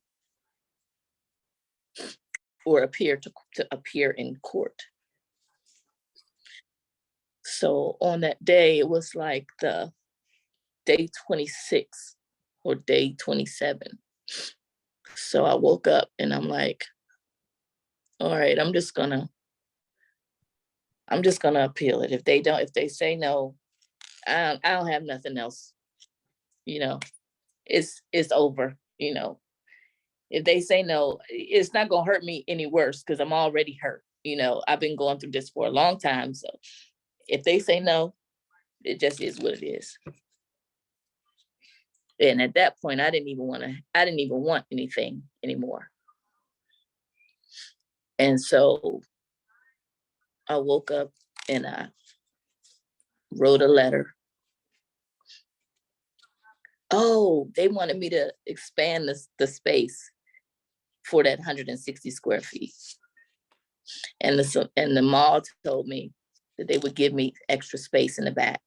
or appear to appear in court. So on that day, it was like the day 26 or day 27. So I woke up and I'm like, all right, I'm just gonna appeal it. If they say no, I don't have nothing else. You know, it's over. You know, if they say no, it's not gonna hurt me any worse because I'm already hurt. You know, I've been going through this for a long time. So if they say no, it just is what it is. And at that point, I didn't even want anything anymore. And so I woke up and I wrote a letter. Oh, they wanted me to expand the space for that 160 square feet. And the mall told me that they would give me extra space in the back.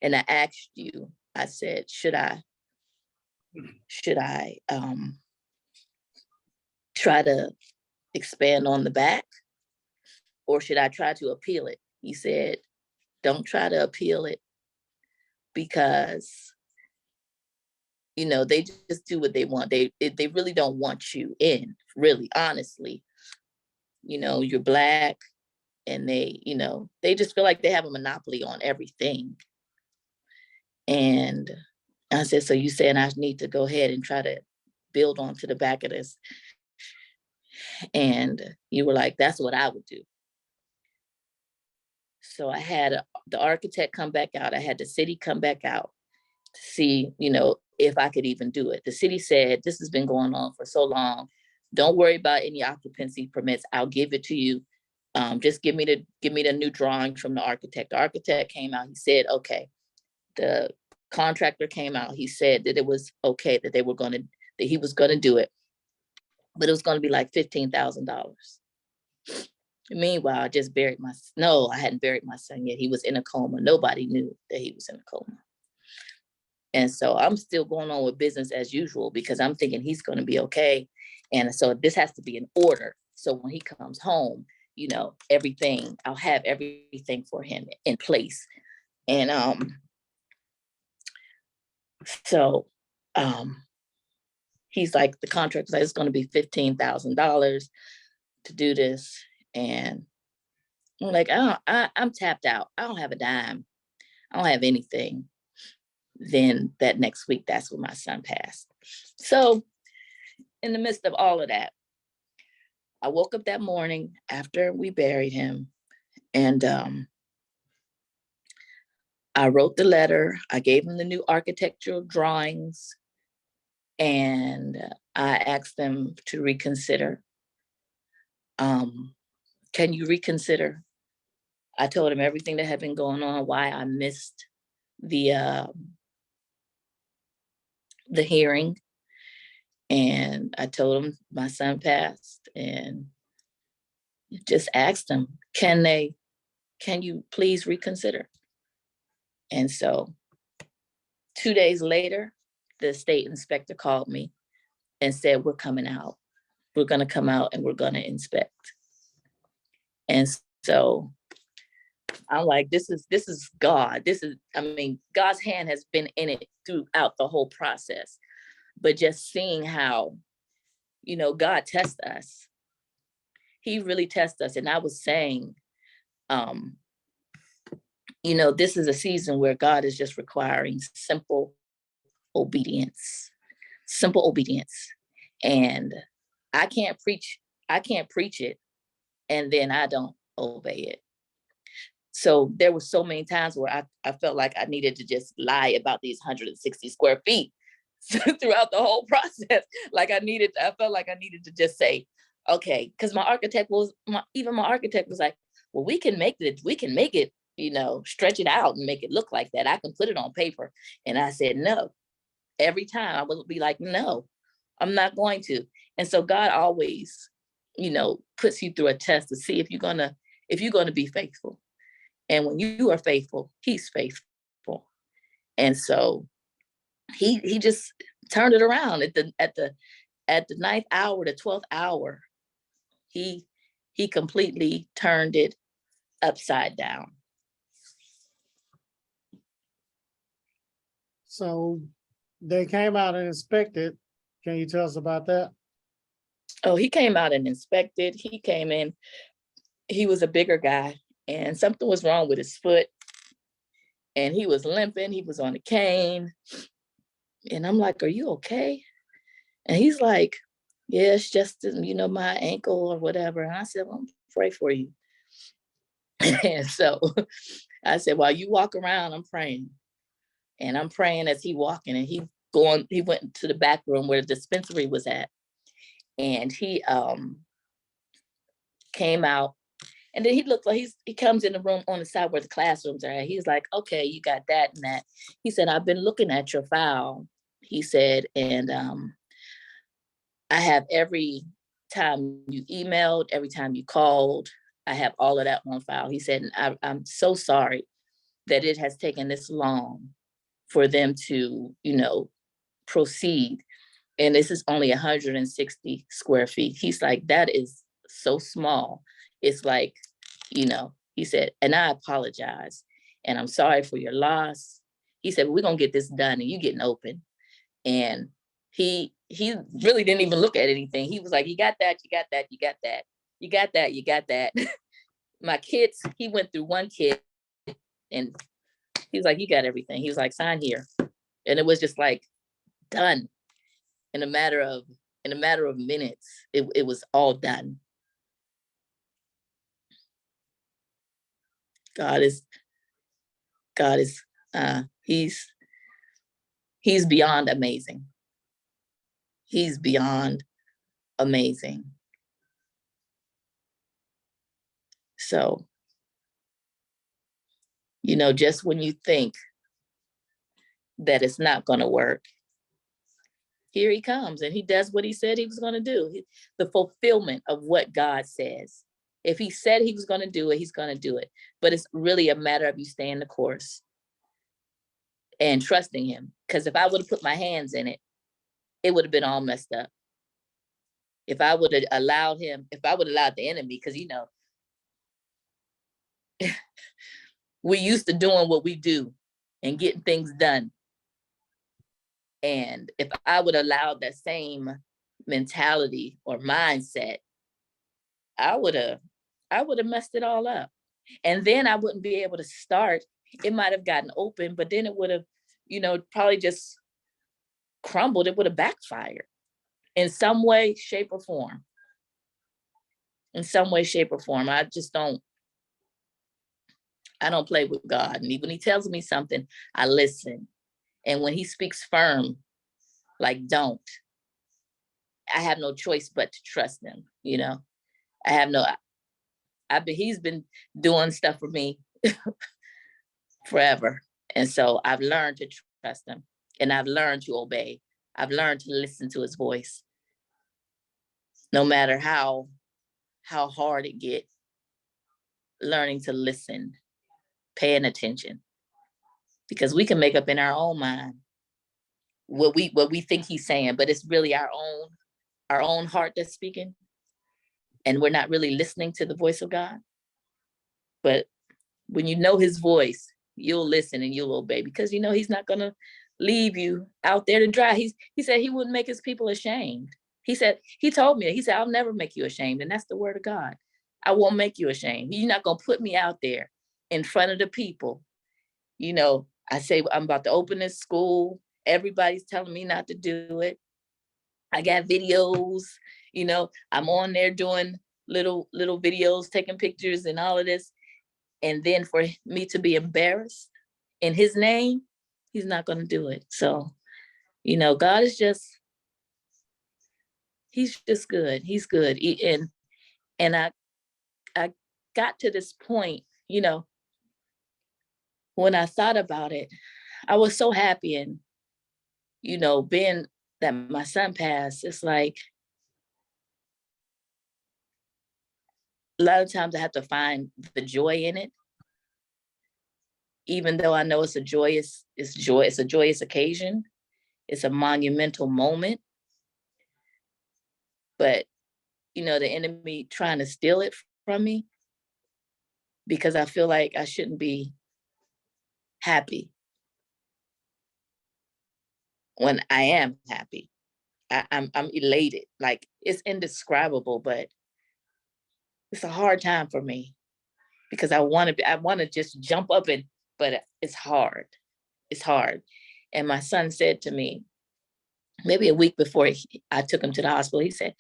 And I asked you, I said, should I try to expand on the back, or should I try to appeal it? He said, don't try to appeal it, because you know they just do what they want. They really don't want you in, really, honestly. You know, you're Black, and they just feel like they have a monopoly on everything. And I said, so you saying I need to go ahead and try to build onto the back of this? And you were like, that's what I would do. So I had the architect come back out. I had the city come back out to see, you know, if I could even do it. The city said, this has been going on for so long. Don't worry about any occupancy permits. I'll give it to you. Just give me the new drawing from the architect. The architect came out. He said, okay. The contractor came out. He said that it was okay, that he was gonna do it, but it was gonna be like $15,000. Meanwhile, I just buried I hadn't buried my son yet. He was in a coma. Nobody knew that he was in a coma. And so I'm still going on with business as usual because I'm thinking he's going to be okay. And so this has to be in order. So when he comes home, you know, I'll have everything for him in place. And so he's like, the contract is going to be $15,000 to do this. And I'm like, I'm tapped out. I don't have a dime. I don't have anything. Then that next week, that's when my son passed. So in the midst of all of that, I woke up that morning after we buried him, And I wrote the letter. I gave him the new architectural drawings, and I asked them to reconsider. Can you reconsider? I told him everything that had been going on, why I missed the hearing. And I told him my son passed, and just asked him, can you please reconsider? And so 2 days later, the state inspector called me and said, we're coming out. We're going to come out and we're going to inspect. And so I'm like, this is God. God's hand has been in it throughout the whole process. But just seeing how, God tests us. He really tests us. And I was saying, this is a season where God is just requiring simple obedience. And I can't preach it, and then I don't obey it. So there were so many times where I felt like I needed to just lie about these 160 square feet throughout the whole process. I felt like I needed to just say, okay, because my architect was like, well, we can make it, stretch it out and make it look like that. I can put it on paper. And I said, no. Every time I would be like, no, I'm not going to. And so God always, puts you through a test to see if you're gonna be faithful. And when you are faithful, he's faithful. And so he just turned it around at the 9th hour, the 12th hour. He completely turned it upside down. So they came out and inspected. Can you tell us about that? Oh, he came out and inspected. He came in. He was a bigger guy, and something was wrong with his foot. And he was limping. He was on a cane. And I'm like, are you okay? And he's like, yeah, it's just, my ankle or whatever. And I said, well, I'm pray for you. And so I said, while you walk around, I'm praying. And I'm praying as he walking, and he went to the back room where the dispensary was at. And he came out, and then he looked like he comes in the room on the side where the classrooms are at. He's like, okay, you got that and that. He said, I've been looking at your file, he said, and I have every time you emailed, every time you called, I have all of that on file. He said, and I'm so sorry that it has taken this long for them to, proceed. And this is only 160 square feet. He's like, that is so small. It's like, he said, and I apologize. And I'm sorry for your loss. He said, we're going to get this done and you getting open. And he really didn't even look at anything. He was like, you got that, you got that, you got that, you got that, you got that. My kids, he went through one kid and he was like, you got everything. He was like, sign here. And it was just like done in a matter of minutes. It was all done. God is he's beyond amazing. He's beyond amazing. So, just when you think that it's not going to work, here he comes and he does what he said he was going to do. The fulfillment of what God says. If he said he was going to do it, he's going to do it. But it's really a matter of you staying the course and trusting him. Because if I would have put my hands in it, it would have been all messed up. If I would have allowed the enemy, because, we're used to doing what we do and getting things done. And if I would allow that same mentality or mindset, I would have messed it all up. And then I wouldn't be able to start. It might have gotten open, but then it would have, probably just crumbled. It would have backfired in some way, shape, or form. In some way, shape, or form. I just don't I don't play with God. And when he tells me something, I listen. And when he speaks firm, like don't, I have no choice but to trust him. You know, I have no, he's been doing stuff for me forever. And so I've learned to trust him, and I've learned to obey. I've learned to listen to his voice, no matter how hard it gets, learning to listen, paying attention, because we can make up in our own mind what we think he's saying, but it's really our own heart that's speaking, and we're not really listening to the voice of God. But when you know his voice, you'll listen and you'll obey, because you know he's not going to leave you out there to dry. He said he wouldn't make his people ashamed. He told me, he said, I'll never make you ashamed. And that's the word of God. I won't make you ashamed. You're not going to put me out there in front of the people. You know, I say, I'm about to open this school. Everybody's telling me not to do it. I got videos, you know, I'm on there doing little videos, taking pictures and all of this. And then for me to be embarrassed in his name, he's not going to do it. So, you know, God is he's just good. He's good. And I got to this point, you know, when I thought about it, I was so happy. And, you know, being that my son passed, it's like, a lot of times I have to find the joy in it, even though I know it's a joyous occasion. It's a monumental moment. But, you know, the enemy trying to steal it from me, because I feel like I shouldn't be happy when I am happy. I'm elated. Like, it's indescribable, but it's a hard time for me, because I want to just jump up but it's hard. It's hard. And my son said to me, maybe a week before I took him to the hospital, he said,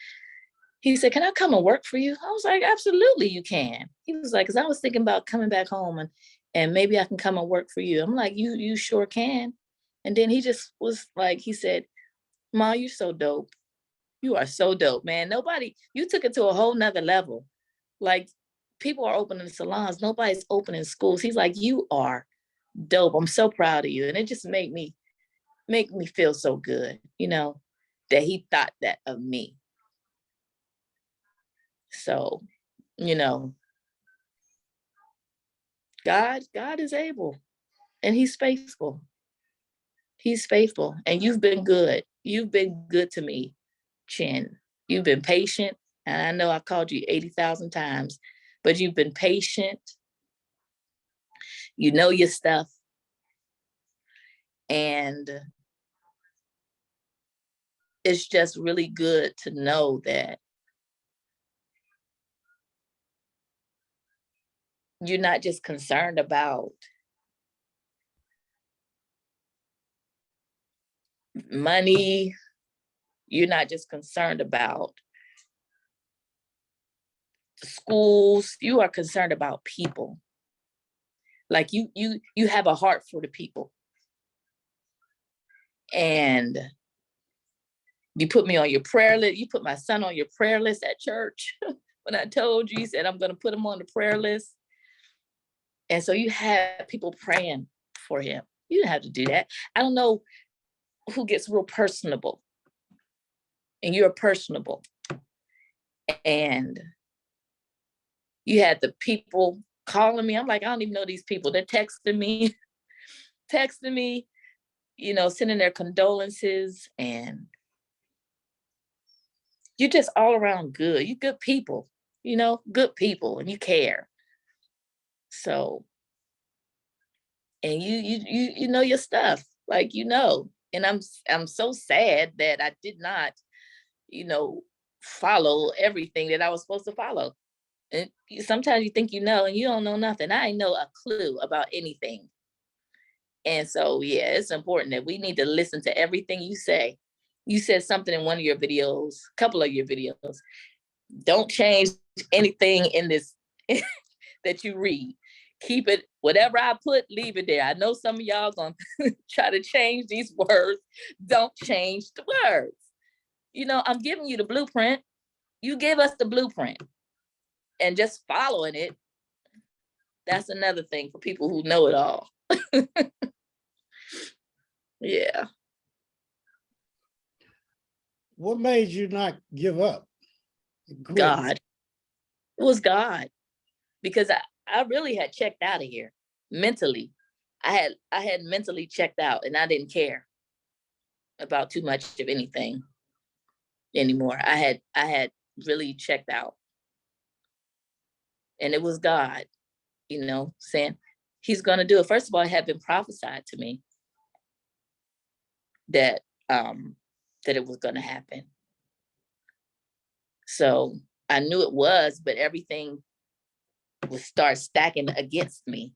can I come and work for you? I was like, absolutely, you can. He was like, because I was thinking about coming back home and maybe I can come and work for you. I'm like, you sure can. And then he just was like, he said, Ma, you're so dope. You are so dope, man. You took it to a whole nother level. Like, people are opening salons. Nobody's opening schools. He's like, you are dope. I'm so proud of you. And it just made me feel so good, you know, that he thought that of me. So, you know, God is able, and he's faithful. He's faithful. And you've been good. You've been good to me, Chin. You've been patient. And I know I called you 80,000 times, but you've been patient. You know your stuff. And it's just really good to know that you're not just concerned about money. You're not just concerned about schools. You are concerned about people. Like, you have a heart for the people. And you put me on your prayer list. You put my son on your prayer list at church. When I told you, you said, I'm going to put him on the prayer list. And so you have people praying for him. You didn't have to do that. I don't know who gets real personable. And you're personable. And you had the people calling me. I'm like, I don't even know these people. They're texting me, you know, sending their condolences. And you're just all around good. You're good people, you know, good people, and you care. So, and you know your stuff, like, you know. And I'm so sad that I did not, you know, follow everything that I was supposed to follow. And sometimes you think you know, and you don't know nothing. I ain't know a clue about anything. And so, yeah, it's important that we need to listen to everything you say. You said something in one of your videos, a couple of your videos. Don't change anything in this that you read. Keep it, whatever I put, leave it there. I know some of y'all gonna try to change these words. Don't change the words. I'm giving you the blueprint. You give us the blueprint, and just following it. That's another thing for people who know it all. Yeah. What made you not give up? Quit? God. It was God. Because I really had checked out of here mentally. I had mentally checked out, and I didn't care about too much of anything anymore. I had really checked out. And it was God, saying he's going to do it. First of all, it had been prophesied to me that it was going to happen. So I knew it was, but everything would start stacking against me.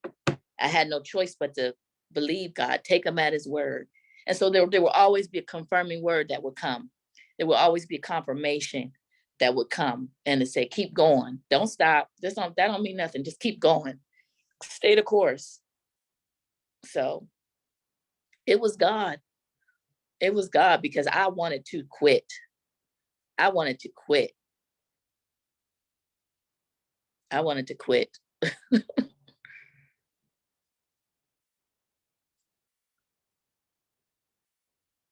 I had no choice but to believe God, take him at his word. And so there will always be a confirming word that would come. There will always be a confirmation that would come and to say, keep going. Don't stop. That don't mean nothing. Just keep going. Stay the course. So it was God. It was God, because I wanted to quit. I wanted to quit. I wanted to quit.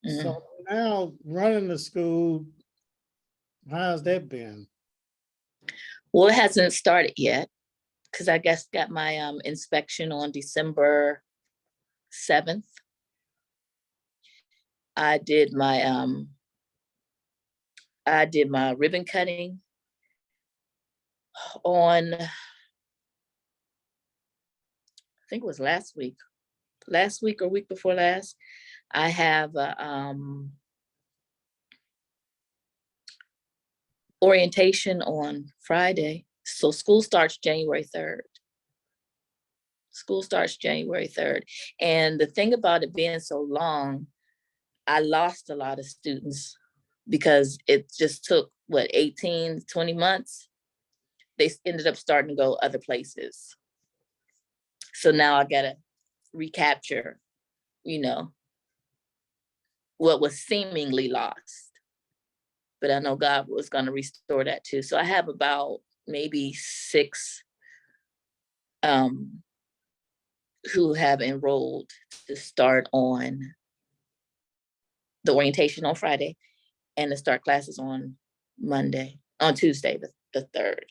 So now running the school, how's that been? Well, it hasn't started yet, because I guess got my inspection on December 7th. I did my ribbon cutting on, I think it was last week or week before last. I have orientation on Friday. So school starts January 3rd. School starts January 3rd. And the thing about it being so long, I lost a lot of students because it just took, 18, 20 months. They ended up starting to go other places. So now I got to recapture, what was seemingly lost. But I know God was going to restore that too. So I have about maybe 6 who have enrolled to start on the orientation on Friday and to start classes on Tuesday, the 3rd.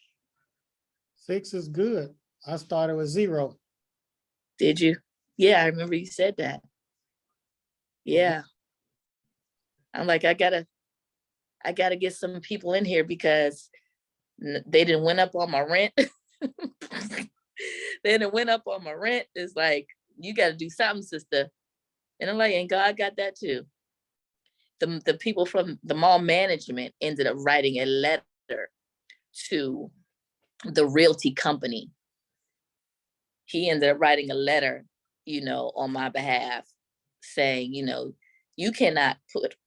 6 is good. I started with 0. Did you? Yeah, I remember you said that. Yeah. I'm like, I gotta get some people in here because they didn't went up on my rent. They didn't went up on my rent. It's like, you got to do something, sister. And I'm like, and God got that too. The people from the mall management ended up writing a letter to the realty company. He ended up writing a letter, on my behalf, saying, you cannot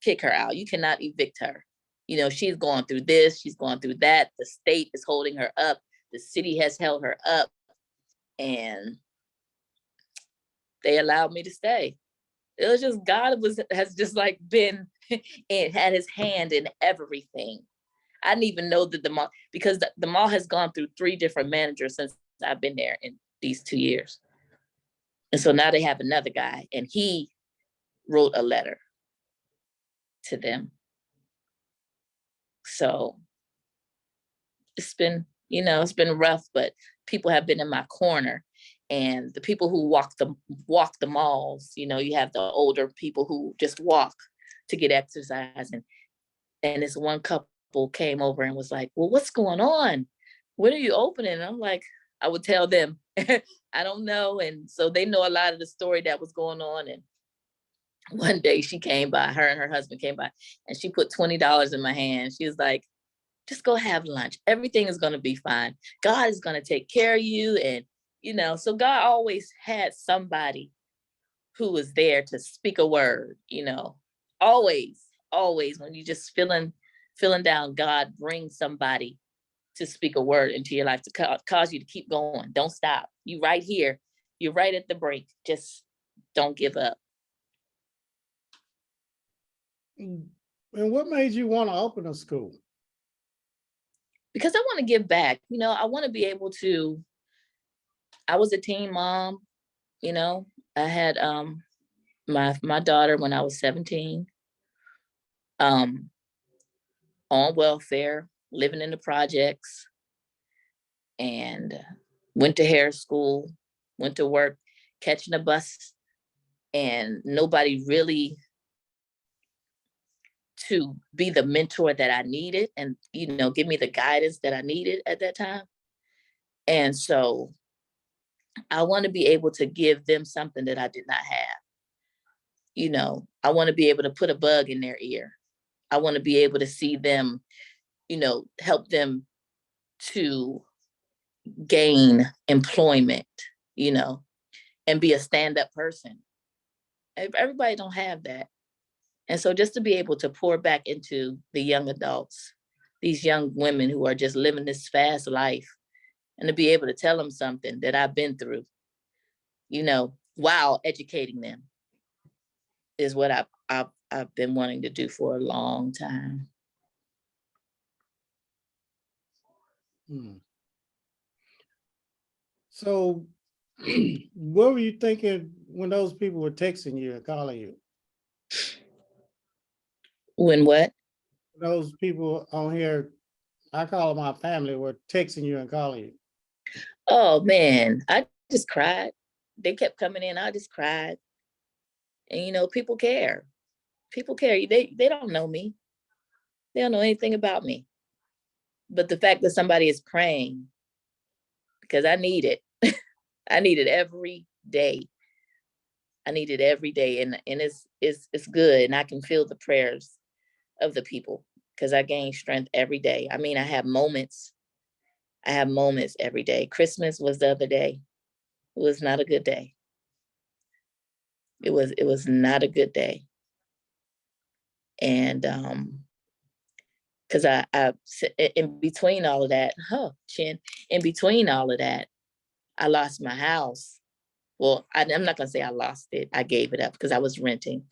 kick her out. You cannot evict her. She's going through this, she's going through that. The state is holding her up. The city has held her up, and they allowed me to stay. It was just God has just like been and had his hand in everything. I didn't even know that the mall, because the mall has gone through 3 different managers since I've been there in these 2 years. And so now they have another guy, and he wrote a letter to them. So it's been, it's been rough, but people have been in my corner. And the people who walk the malls, you have the older people who just walk to get exercise. And this one couple came over and was like, well, what's going on? When are you opening? And I'm like, I would tell them, I don't know. And so they know a lot of the story that was going on. And one day she came by, her and her husband came by, and she put $20 in my hand. She was like, just go have lunch. Everything is going to be fine. God is going to take care of you. And, so God always had somebody who was there to speak a word, always when you just feeling down, God brings somebody to speak a word into your life to cause you to keep going. Don't stop, You right here. You're right at the break. Just don't give up. And what made you want to open a school? Because I want to give back. You know, I want to be able to, I was a teen mom, you know. I had my daughter when I was 17, on welfare, living in the projects, and went to hair school, went to work, catching a bus, and nobody really to be the mentor that I needed and, you know, give me the guidance that I needed at that time. And so I want to be able to give them something that I did not have. You know, I want to be able to put a bug in their ear. I want to be able to see them, you know, help them to gain employment, you know, and be a stand-up person. Everybody don't have that. And so just to be able to pour back into the young adults, these young women who are just living this fast life, and to be able to tell them something that I've been through, you know, while educating them is what I've been wanting to do for a long time. So what were you thinking when those people were texting you and calling you? When what? Those people on here, I call them my family, were texting you and calling you. Oh man, I just cried. They kept coming in, I just cried. And you know, people care. People care. They don't know me. They don't know anything about me. But the fact that somebody is praying, because I need it. I need it every day. I need it every day. And it's good. And I can feel the prayers of the people because I gain strength every day. I mean, I have moments. I have moments every day. Christmas was the other day. It was not a good day. It was not a good day. And because I in between all of that, in between all of that, I lost my house. Well, I'm not gonna say I lost it. I gave it up because I was renting,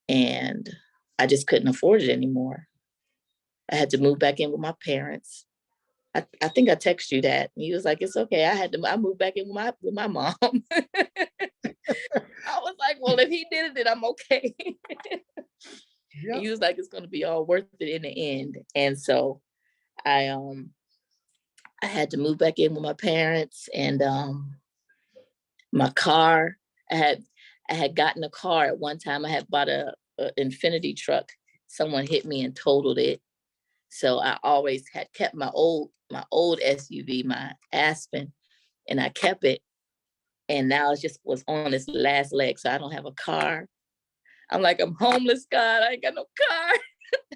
and I just couldn't afford it anymore. I had to move back in with my parents. I think I texted you that. And he was like, "It's okay." I moved back in with my mom. I was like, "Well, if he did it, then I'm okay." Yep. He was like, "It's gonna be all worth it in the end." And so I had to move back in with my parents, and my car. I had gotten a car at one time. I had bought a Infinity truck. Someone hit me and totaled it. So I always had kept my old SUV, my Aspen, and I kept it. And now it just was on its last leg. So I don't have a car. I'm like, I'm homeless, God. I ain't got no car.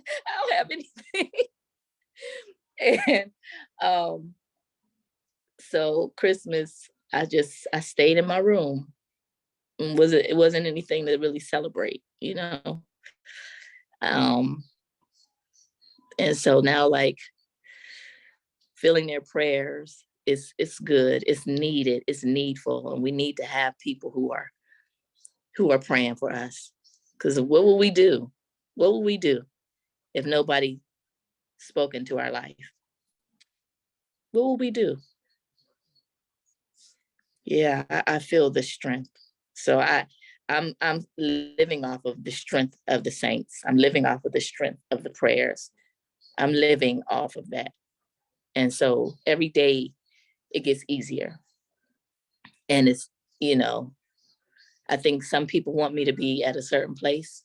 I don't have anything. And so Christmas, I stayed in my room. It wasn't anything to really celebrate, you know. And so now, like, feeling their prayers it's good, it's needed, it's needful, and we need to have people who are praying for us. Because what will we do? What will we do if nobody spoke into our life? What will we do? Yeah, I feel the strength. So I'm living off of the strength of the saints. I'm living off of the strength of the prayers. I'm living off of that. And so every day it gets easier. And it's, you know, I think some people want me to be at a certain place.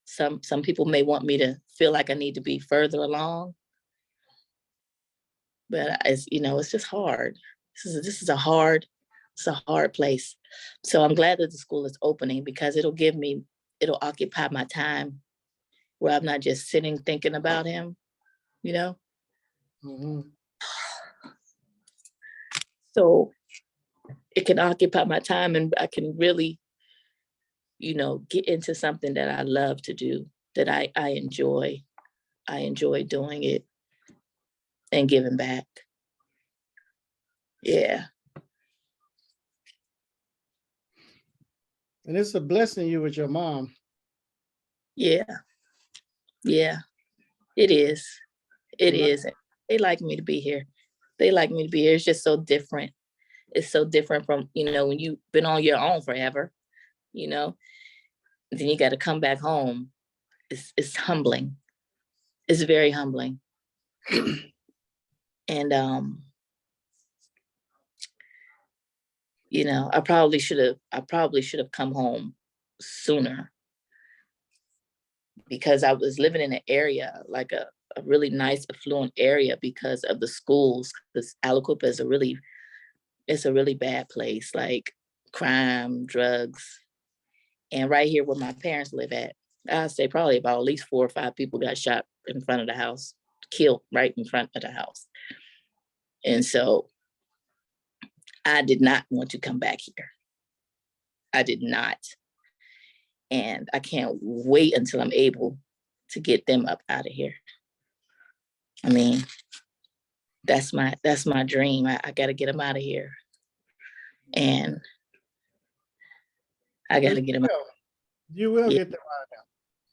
Some people may want me to feel like I need to be further along. But it's, you know, it's just hard. This is a hard place. So I'm glad that the school is opening because it'll occupy my time where I'm not just sitting thinking about him, you know? Mm-hmm. So it can occupy my time and I can really, you know, get into something that I love to do, that I enjoy. I enjoy doing it and giving back. Yeah. And it's a blessing you with your mom. Yeah, yeah, it is. It Right. is. They like me to be here. They like me to be here. It's just so different. It's so different from, when you've been on your own forever, then you got to come back home. It's humbling. It's very humbling. And, I probably should have come home sooner, because I was living in an area, like a really nice, affluent area, because of the schools. Because Aliquippa it's a really bad place, like crime, drugs. And right here where my parents live at, I'd say probably about at least 4 or 5 people got shot in front of the house, killed right in front of the house. And so I did not want to come back here. I did not. And I can't wait until I'm able to get them up out of here. I mean, that's my dream. I got to get them out of here. And I got to get them out. You will Yeah. get them out of there.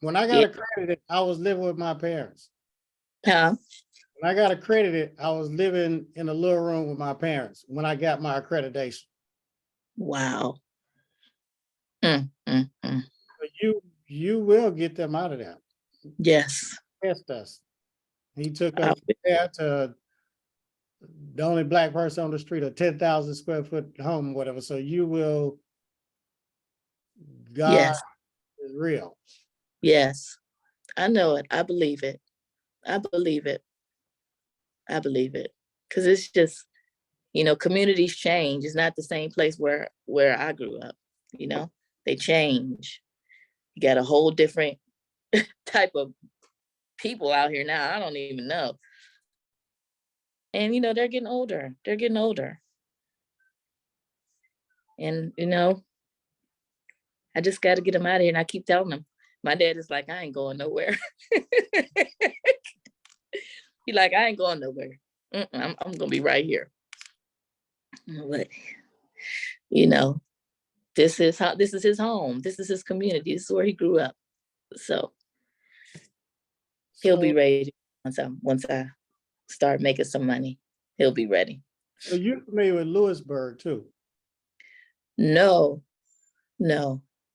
When I got accredited, I was living with my parents. Huh? When I got accredited, I was living in a little room with my parents when I got my accreditation. Wow. But you will get them out of there. Yes. Test us. He took us there to the only Black person on the street, a 10,000 square foot home, whatever. So you will. God Yes. is real. Yes. I know it. I believe it. I believe it. I believe it. Because it's just, communities change. It's not the same place where I grew up. They change. You got a whole different type of people out here now. I don't even know. And, they're getting older. They're getting older. And, I just got to get them out of here. And I keep telling them. My dad is like, I ain't going nowhere. He's like, I ain't going nowhere. I'm going to be right here. But, this is his home. This is his community. This is where he grew up. So he'll be ready once I start making some money. He'll be ready. So you're familiar with Lewisburg too? No.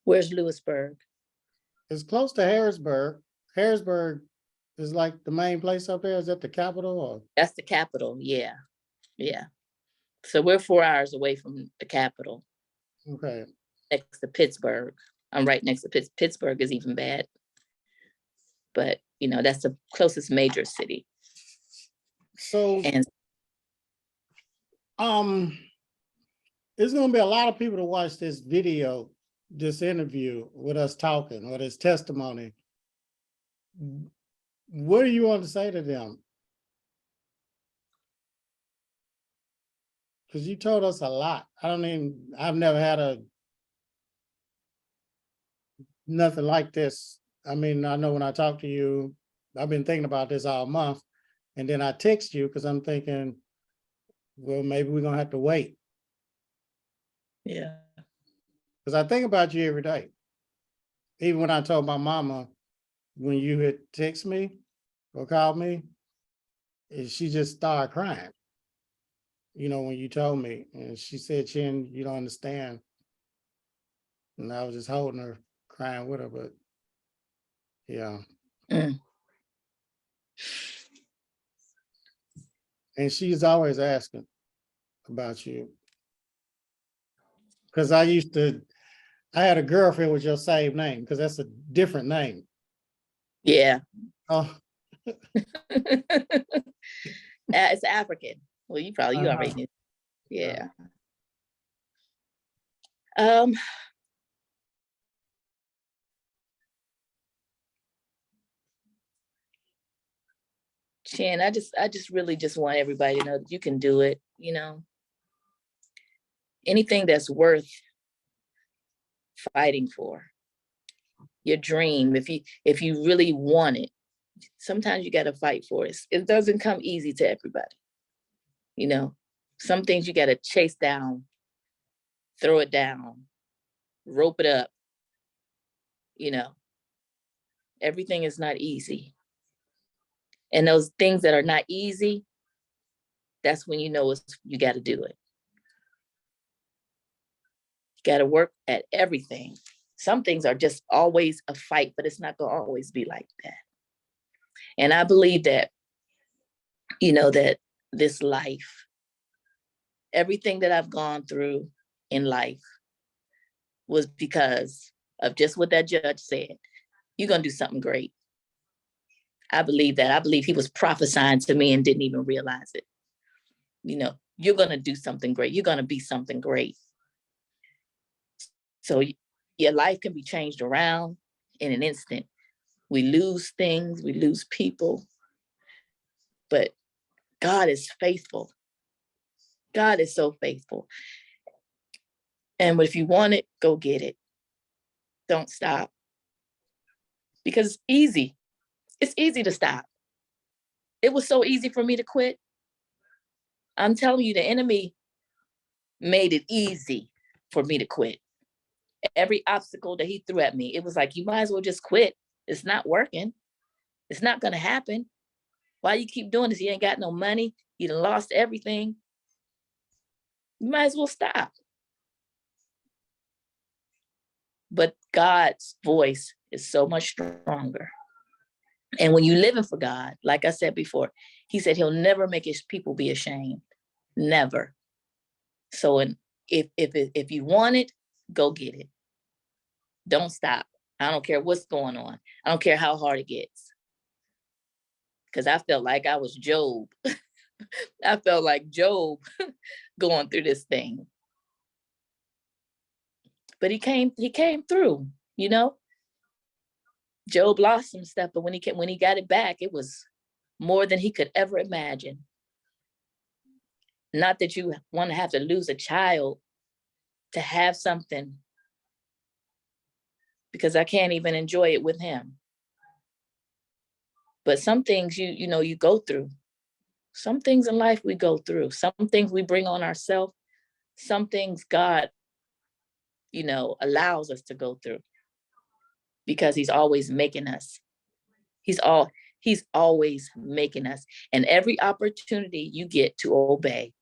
Where's Lewisburg? It's close to Harrisburg. Harrisburg is like the main place up there. Is that the capital? Or? That's the capital. Yeah. So we're 4 hours away from the capital. Okay. Next to Pittsburgh. I'm right next to Pittsburgh is even bad. But, that's the closest major city. So, there's going to be a lot of people to watch this video, this interview with us talking, or this testimony. What do you want to say to them? Because you told us a lot. I've never had nothing like this. I mean, I know when I talk to you, I've been thinking about this all month. And then I text you because I'm thinking, well, maybe we're going to have to wait. Yeah. Because I think about you every day. Even when I told my mama, when you had text me or called me, she just started crying. When you told me, and she said, Chin, you don't understand. And I was just holding her, crying with her, but yeah. And she's always asking about you. Because I had a girlfriend with your same name, because that's a different name. Yeah. Oh. It's African. Well, you already knew. Yeah. Chin, I just really just want everybody to know that you can do it. Anything that's worth fighting for, your dream, if you really want it, sometimes you got to fight for it. It doesn't come easy to everybody. Some things you got to chase down, throw it down, rope it up. You know, everything is not easy. And those things that are not easy, that's when you know you got to do it. You got to work at everything. Some things are just always a fight, but it's not going to always be like that. And I believe that, you know, that this life, everything that I've gone through in life was because of just what that judge said. You're going to do something great. I believe that. I believe he was prophesying to me and didn't even realize it. You know, you're going to do something great. You're going to be something great. So your life can be changed around in an instant. We lose things, we lose people, but God is faithful. God is so faithful. And if you want it, go get it. Don't stop. Because it's easy. It's easy to stop. It was so easy for me to quit. I'm telling you, the enemy made it easy for me to quit. Every obstacle that he threw at me, it was like, you might as well just quit. It's not working. It's not going to happen. Why you keep doing this? You ain't got no money. You done lost everything. You might as well stop. But God's voice is so much stronger. And when you're living for God, like I said before, he said he'll never make his people be ashamed. Never. So if you want it, go get it. Don't stop. I don't care what's going on. I don't care how hard it gets. Because I felt like I was Job. I felt like Job going through this thing. But he came through, you know. Job lost some stuff, but when he got it back, it was more than he could ever imagine. Not that you want to have to lose a child to have something, because I can't even enjoy it with him. But some things you know you go through. Some things in life we go through. Some things we bring on ourselves. Some things God, you know, allows us to go through, because he's always making us. He's always making us. And every opportunity you get to obey.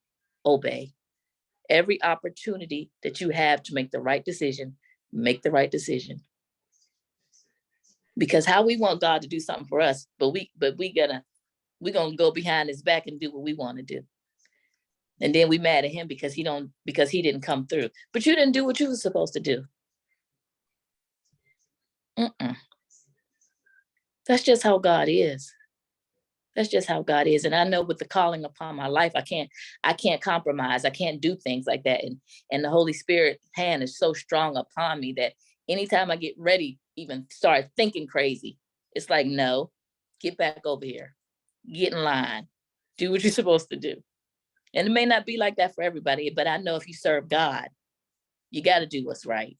Every opportunity that you have to make the right decision, make the right decision. Because how we want God to do something for us, but we're gonna go behind his back and do what we want to do. And then we mad at him because he didn't come through. But you didn't do what you were supposed to do. That's just how God is. That's just how God is. And I know with the calling upon my life, I can't compromise. I can't do things like that. And the Holy Spirit hand is so strong upon me that anytime I get ready, even start thinking crazy, it's like, no, get back over here, get in line, do what you're supposed to do. And it may not be like that for everybody, but I know if you serve God, you got to do what's right.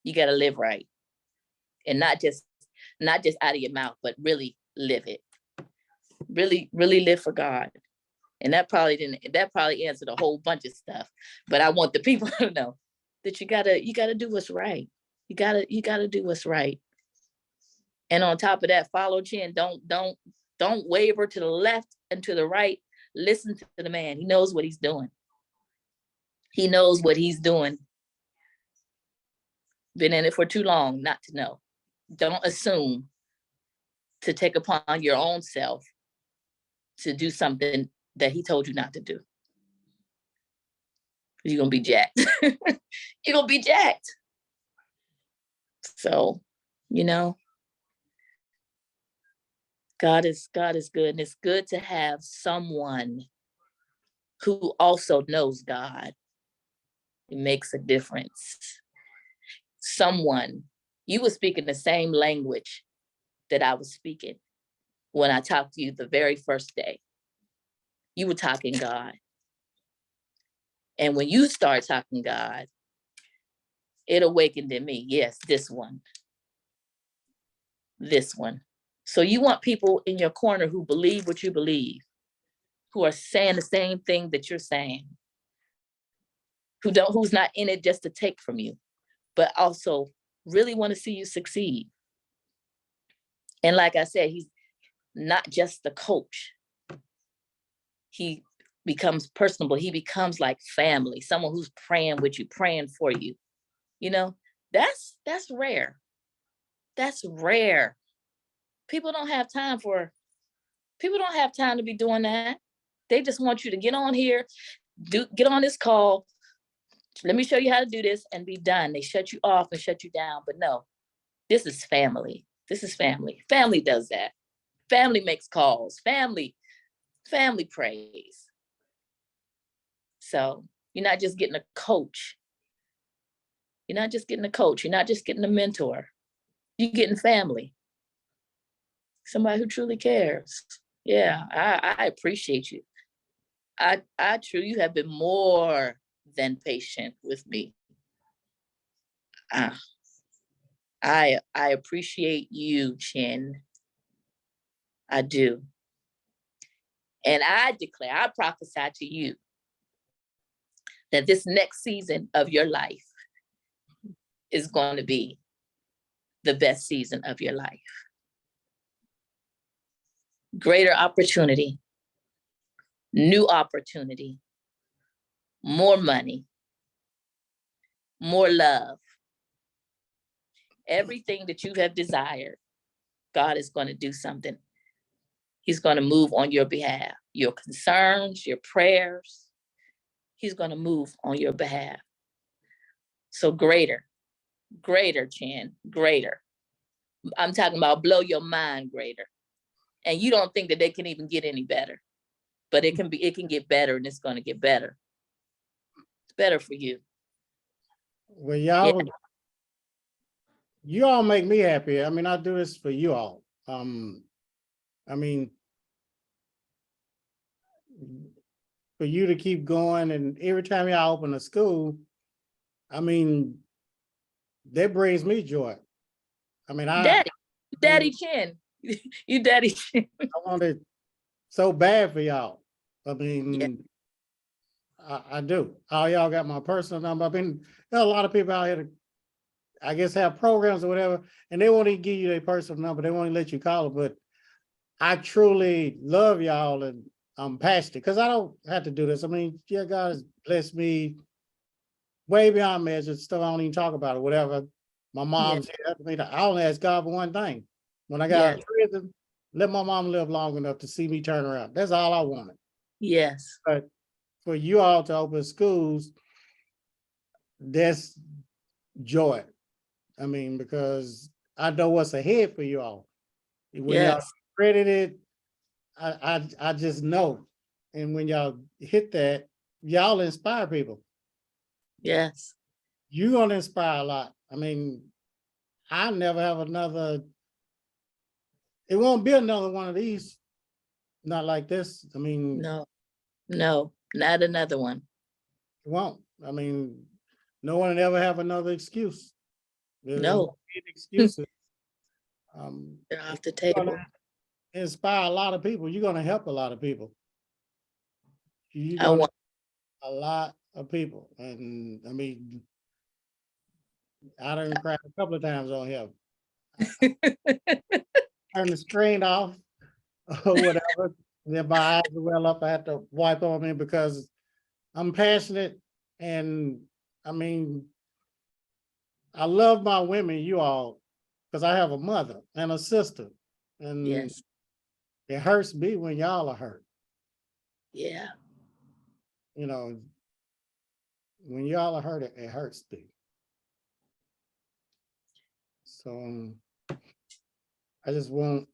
You got to live right. And not just out of your mouth, but really live it. Really, really live for God. And that probably answered a whole bunch of stuff. But I want the people to know that you gotta do what's right. You gotta do what's right. And on top of that, follow Chin. Don't waver to the left and to the right. Listen to the man. He knows what he's doing. He knows what he's doing. Been in it for too long not to know. Don't assume to take upon your own self to do something that he told you not to do. You're going to be jacked. You're going to be jacked. So, you know, God is good. And it's good to have someone who also knows God. It makes a difference. Someone, you were speaking the same language that I was speaking when I talked to you the very first day. You were talking God. And when you start talking God, it awakened in me. Yes, this one. So you want people in your corner who believe what you believe, who are saying the same thing that you're saying, who's not in it just to take from you, but also really want to see you succeed. And like I said, he's not just the coach. He becomes personable. He becomes like family, someone who's praying with you, praying for you. You know, that's rare. That's rare. People don't have time to be doing that. They just want you to get on here, get on this call. Let me show you how to do this and be done. They shut you off and shut you down. But no, this is family. This is family. Family does that. Family makes calls. Family prays. So you're not just getting a coach. You're not just getting a coach. You're not just getting a mentor. You're getting family. Somebody who truly cares. Yeah, I appreciate you. I truly, you have been more than patient with me. I appreciate you, Chin. I do. And I declare, I prophesy to you that this next season of your life is going to be the best season of your life. Greater opportunity, new opportunity, more money, more love. Everything that you have desired, God is going to do something. He's going to move on your behalf. Your concerns, your prayers, he's going to move on your behalf. So greater, Chin, greater. I'm talking about blow your mind greater. And you don't think that they can even get any better, but it can get better, and it's going to get better. It's better for you. Well, y'all, you all make me happy. I mean, I do this for you all. I mean, for you to keep going, and every time y'all open a school, I mean, that brings me joy. I mean, Daddy Chin, you Daddy Chin. I want it so bad for y'all. I mean, yeah. I do. All y'all got my personal number. I mean, there are a lot of people out here that I guess have programs or whatever, and they won't even give you their personal number. They won't even let you call it. But I truly love y'all, and I'm passionate because I don't have to do this. I mean, yeah, God has blessed me way beyond measure, stuff I don't even talk about or whatever. My mom's here. I mean, I only ask God for one thing. When I got out of prison, let my mom live long enough to see me turn around. That's all I wanted. Yes. But for you all to open schools, that's joy. I mean, because I know what's ahead for you all. When y'all accredited, I just know. And when y'all hit that, y'all inspire people. Yes. You're going to inspire a lot. I mean, I'll never have another, it won't be another one of these. Not like this. I mean, no, not another one. It won't. I mean, no one will ever have another excuse. No excuses. They're off the table. Inspire a lot of people. You're gonna help a lot of people. You're I gonna want a lot of people. And I mean, I done cried a couple of times on here. Turn the screen off or whatever. Then my eyes will well up. I have to wipe on me because I'm passionate. And I mean, I love my women, you all, because I have a mother and a sister. And yes. it hurts me when y'all are hurt. Yeah. You know, when y'all are hurt, it hurts me. So I just want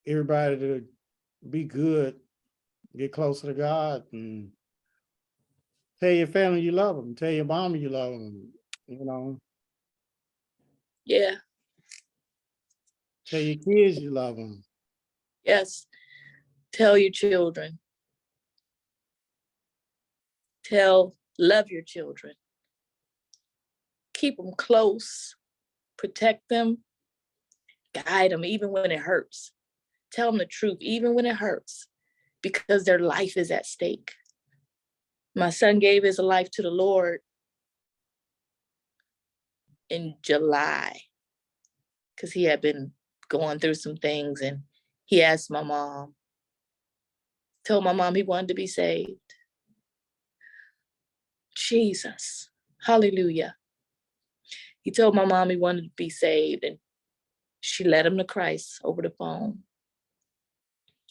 everybody to be good, get closer to God, and tell your family you love them, tell your mama you love them, you know. Yeah. Tell your kids you love them. Yes. Tell your children. Love your children. Keep them close. Protect them. Guide them even when it hurts. Tell them the truth even when it hurts, because their life is at stake. My son gave his life to the Lord in July because he had been going through some things, and he asked my mom, told my mom he wanted to be saved. Jesus, hallelujah. He told my mom he wanted to be saved, and she led him to Christ over the phone.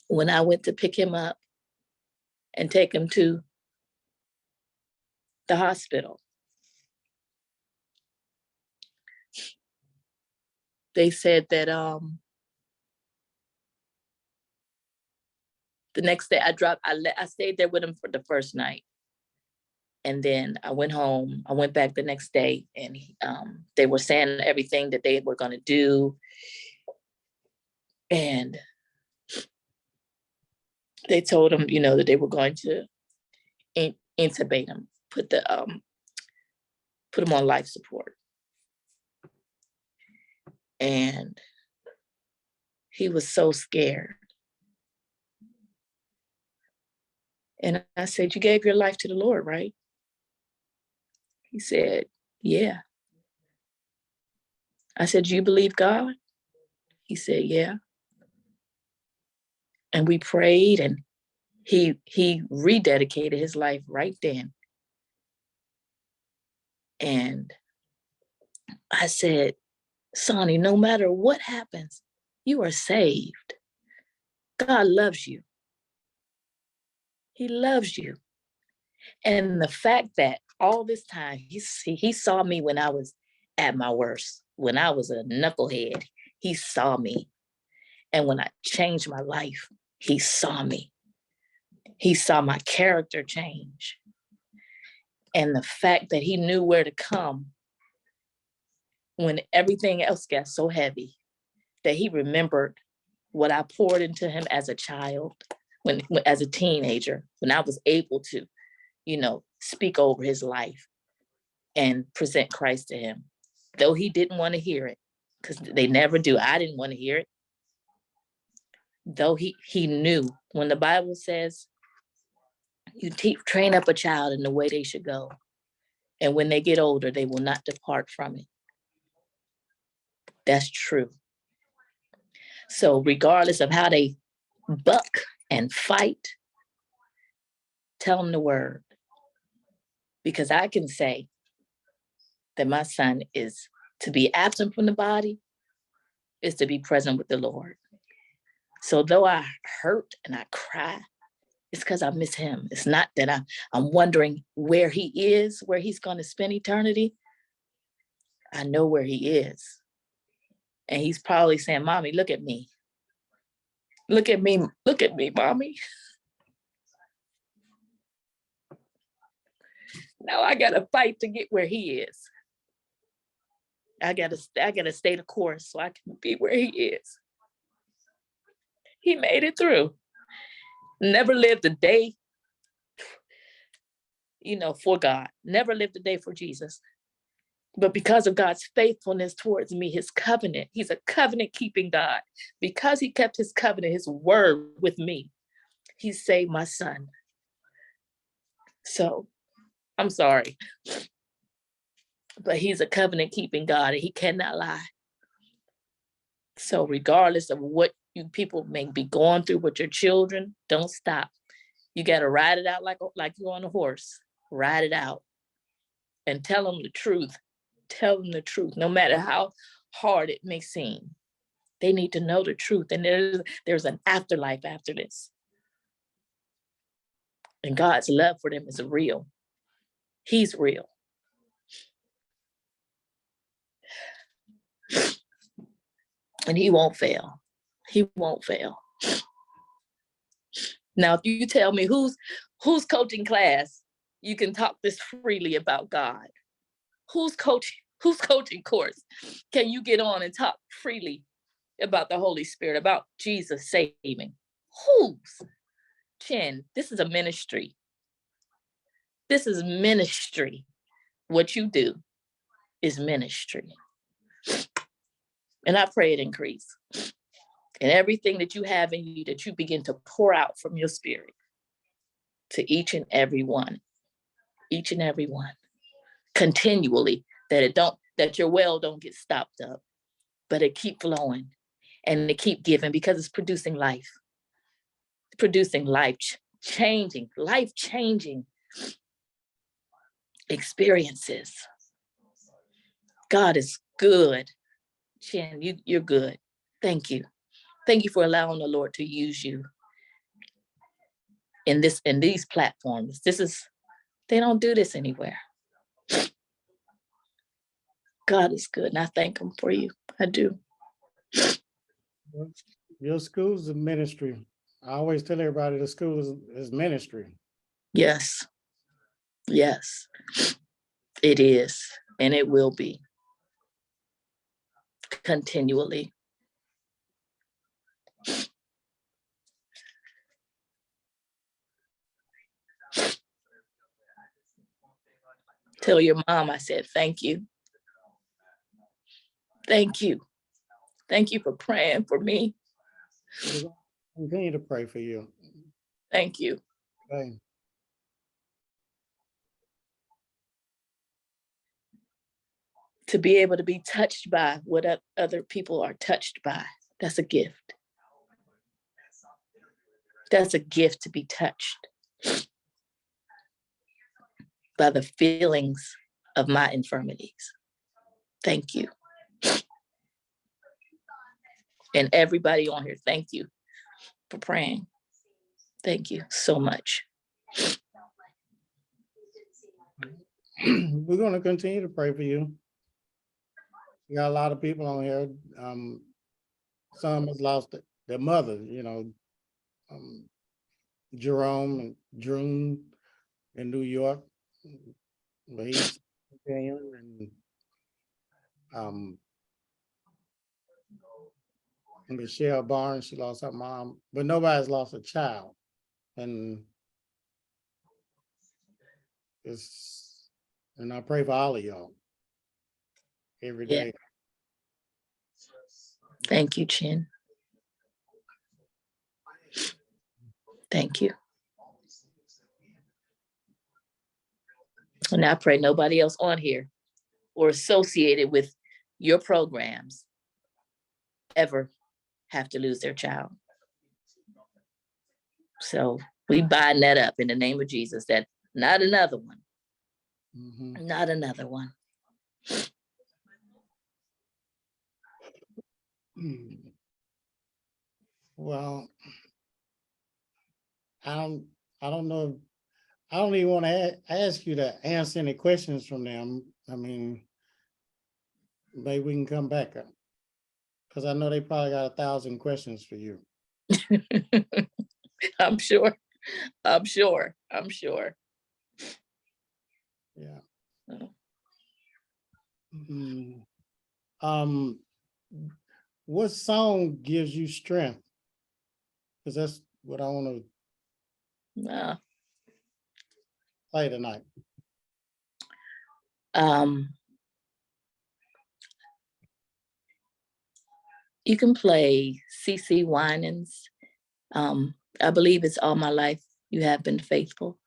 When I went to pick him up and take him to the hospital, they said that the next day I stayed there with him for the first night. And then I went home. I went back the next day, and they were saying everything that they were going to do. And they told him, that they were going to intubate him, put him on life support. And he was so scared. And I said, "You gave your life to the Lord, right?" He said, "Yeah." I said, "Do you believe God?" He said, "Yeah." And we prayed, and he rededicated his life right then. And I said, "Sonny, no matter what happens, you are saved. God loves you. He loves you." And the fact that all this time he saw me when I was at my worst, when I was a knucklehead, he saw me. And when I changed my life, he saw me. He saw my character change. And the fact that he knew where to come when everything else got so heavy, that he remembered what I poured into him as a child, when as a teenager, when I was able to, speak over his life and present Christ to him, though he didn't want to hear it, because they never do. I didn't want to hear it. Though he knew, when the Bible says you train up a child in the way they should go, and when they get older, they will not depart from it. That's true. So regardless of how they buck and fight, tell them the word. Because I can say that my son is to be absent from the body, is to be present with the Lord. So though I hurt and I cry, it's because I miss him. It's not that I'm wondering where he is, where he's going to spend eternity. I know where he is. And he's probably saying, "Mommy, look at me. Look at me. Look at me, Mommy. Now I got to fight to get where he is. I gotta stay the course so I can be where he is." He made it through. Never lived a day, for God. Never lived a day for Jesus. But because of God's faithfulness towards me, his covenant, he's a covenant keeping God. Because he kept his covenant, his word with me, he saved my son. So I'm sorry, but he's a covenant keeping God, and he cannot lie. So regardless of what you people may be going through with your children, don't stop. You got to ride it out like you're on a horse. Ride it out and tell them the truth. Tell them the truth, no matter how hard it may seem. They need to know the truth, and there's an afterlife after this. And God's love for them is real. He's real. And he won't fail. He won't fail. Now, if you tell me who's coaching class, you can talk this freely about God. Who's coaching course? Can you get on and talk freely about the Holy Spirit, about Jesus saving? Who's? Chin, this is a ministry. This is ministry. What you do is ministry. And I pray it increase. And everything that you have in you, that you begin to pour out from your spirit to each and every one. each and every one, continually, that your well don't get stopped up, but it keep flowing and it keep giving, because it's producing life, life-changing experiences. God is good. Chin, you're good. Thank you. Thank you for allowing the Lord to use you in these platforms. They don't do this anywhere. God is good, and I thank him for you. I do. Your school's a ministry. I always tell everybody the school is ministry. Yes. Yes, it is, and it will be continually. Tell your mom I said thank you. Thank you. Thank you for praying for me. Continue to pray for you. Thank you. Okay. To be able to be touched by what other people are touched by, that's a gift. That's a gift, to be touched by the feelings of my infirmities. Thank you. And everybody on here, thank you for praying. Thank you so much. We're going to continue to pray for you. You got a lot of people on here. Some has lost their mother, Jerome and Drew in New York. But he's and Michelle Barnes, she lost her mom, but nobody's lost a child. And I pray for all of y'all every day. Yeah. Thank you, Chin. Thank you. And I pray nobody else on here or associated with your programs ever have to lose their child. So we bind that up in the name of Jesus, that not another one. Mm-hmm. Not another one. Well, I don't know. I don't even want to ask you to answer any questions from them. I mean, maybe we can come back up, because I know they probably got 1,000 questions for you. I'm sure. Yeah. Oh. What song gives you strength? Because that's what I want to play tonight. You can play CC Winans. I believe it's All My Life You Have Been Faithful.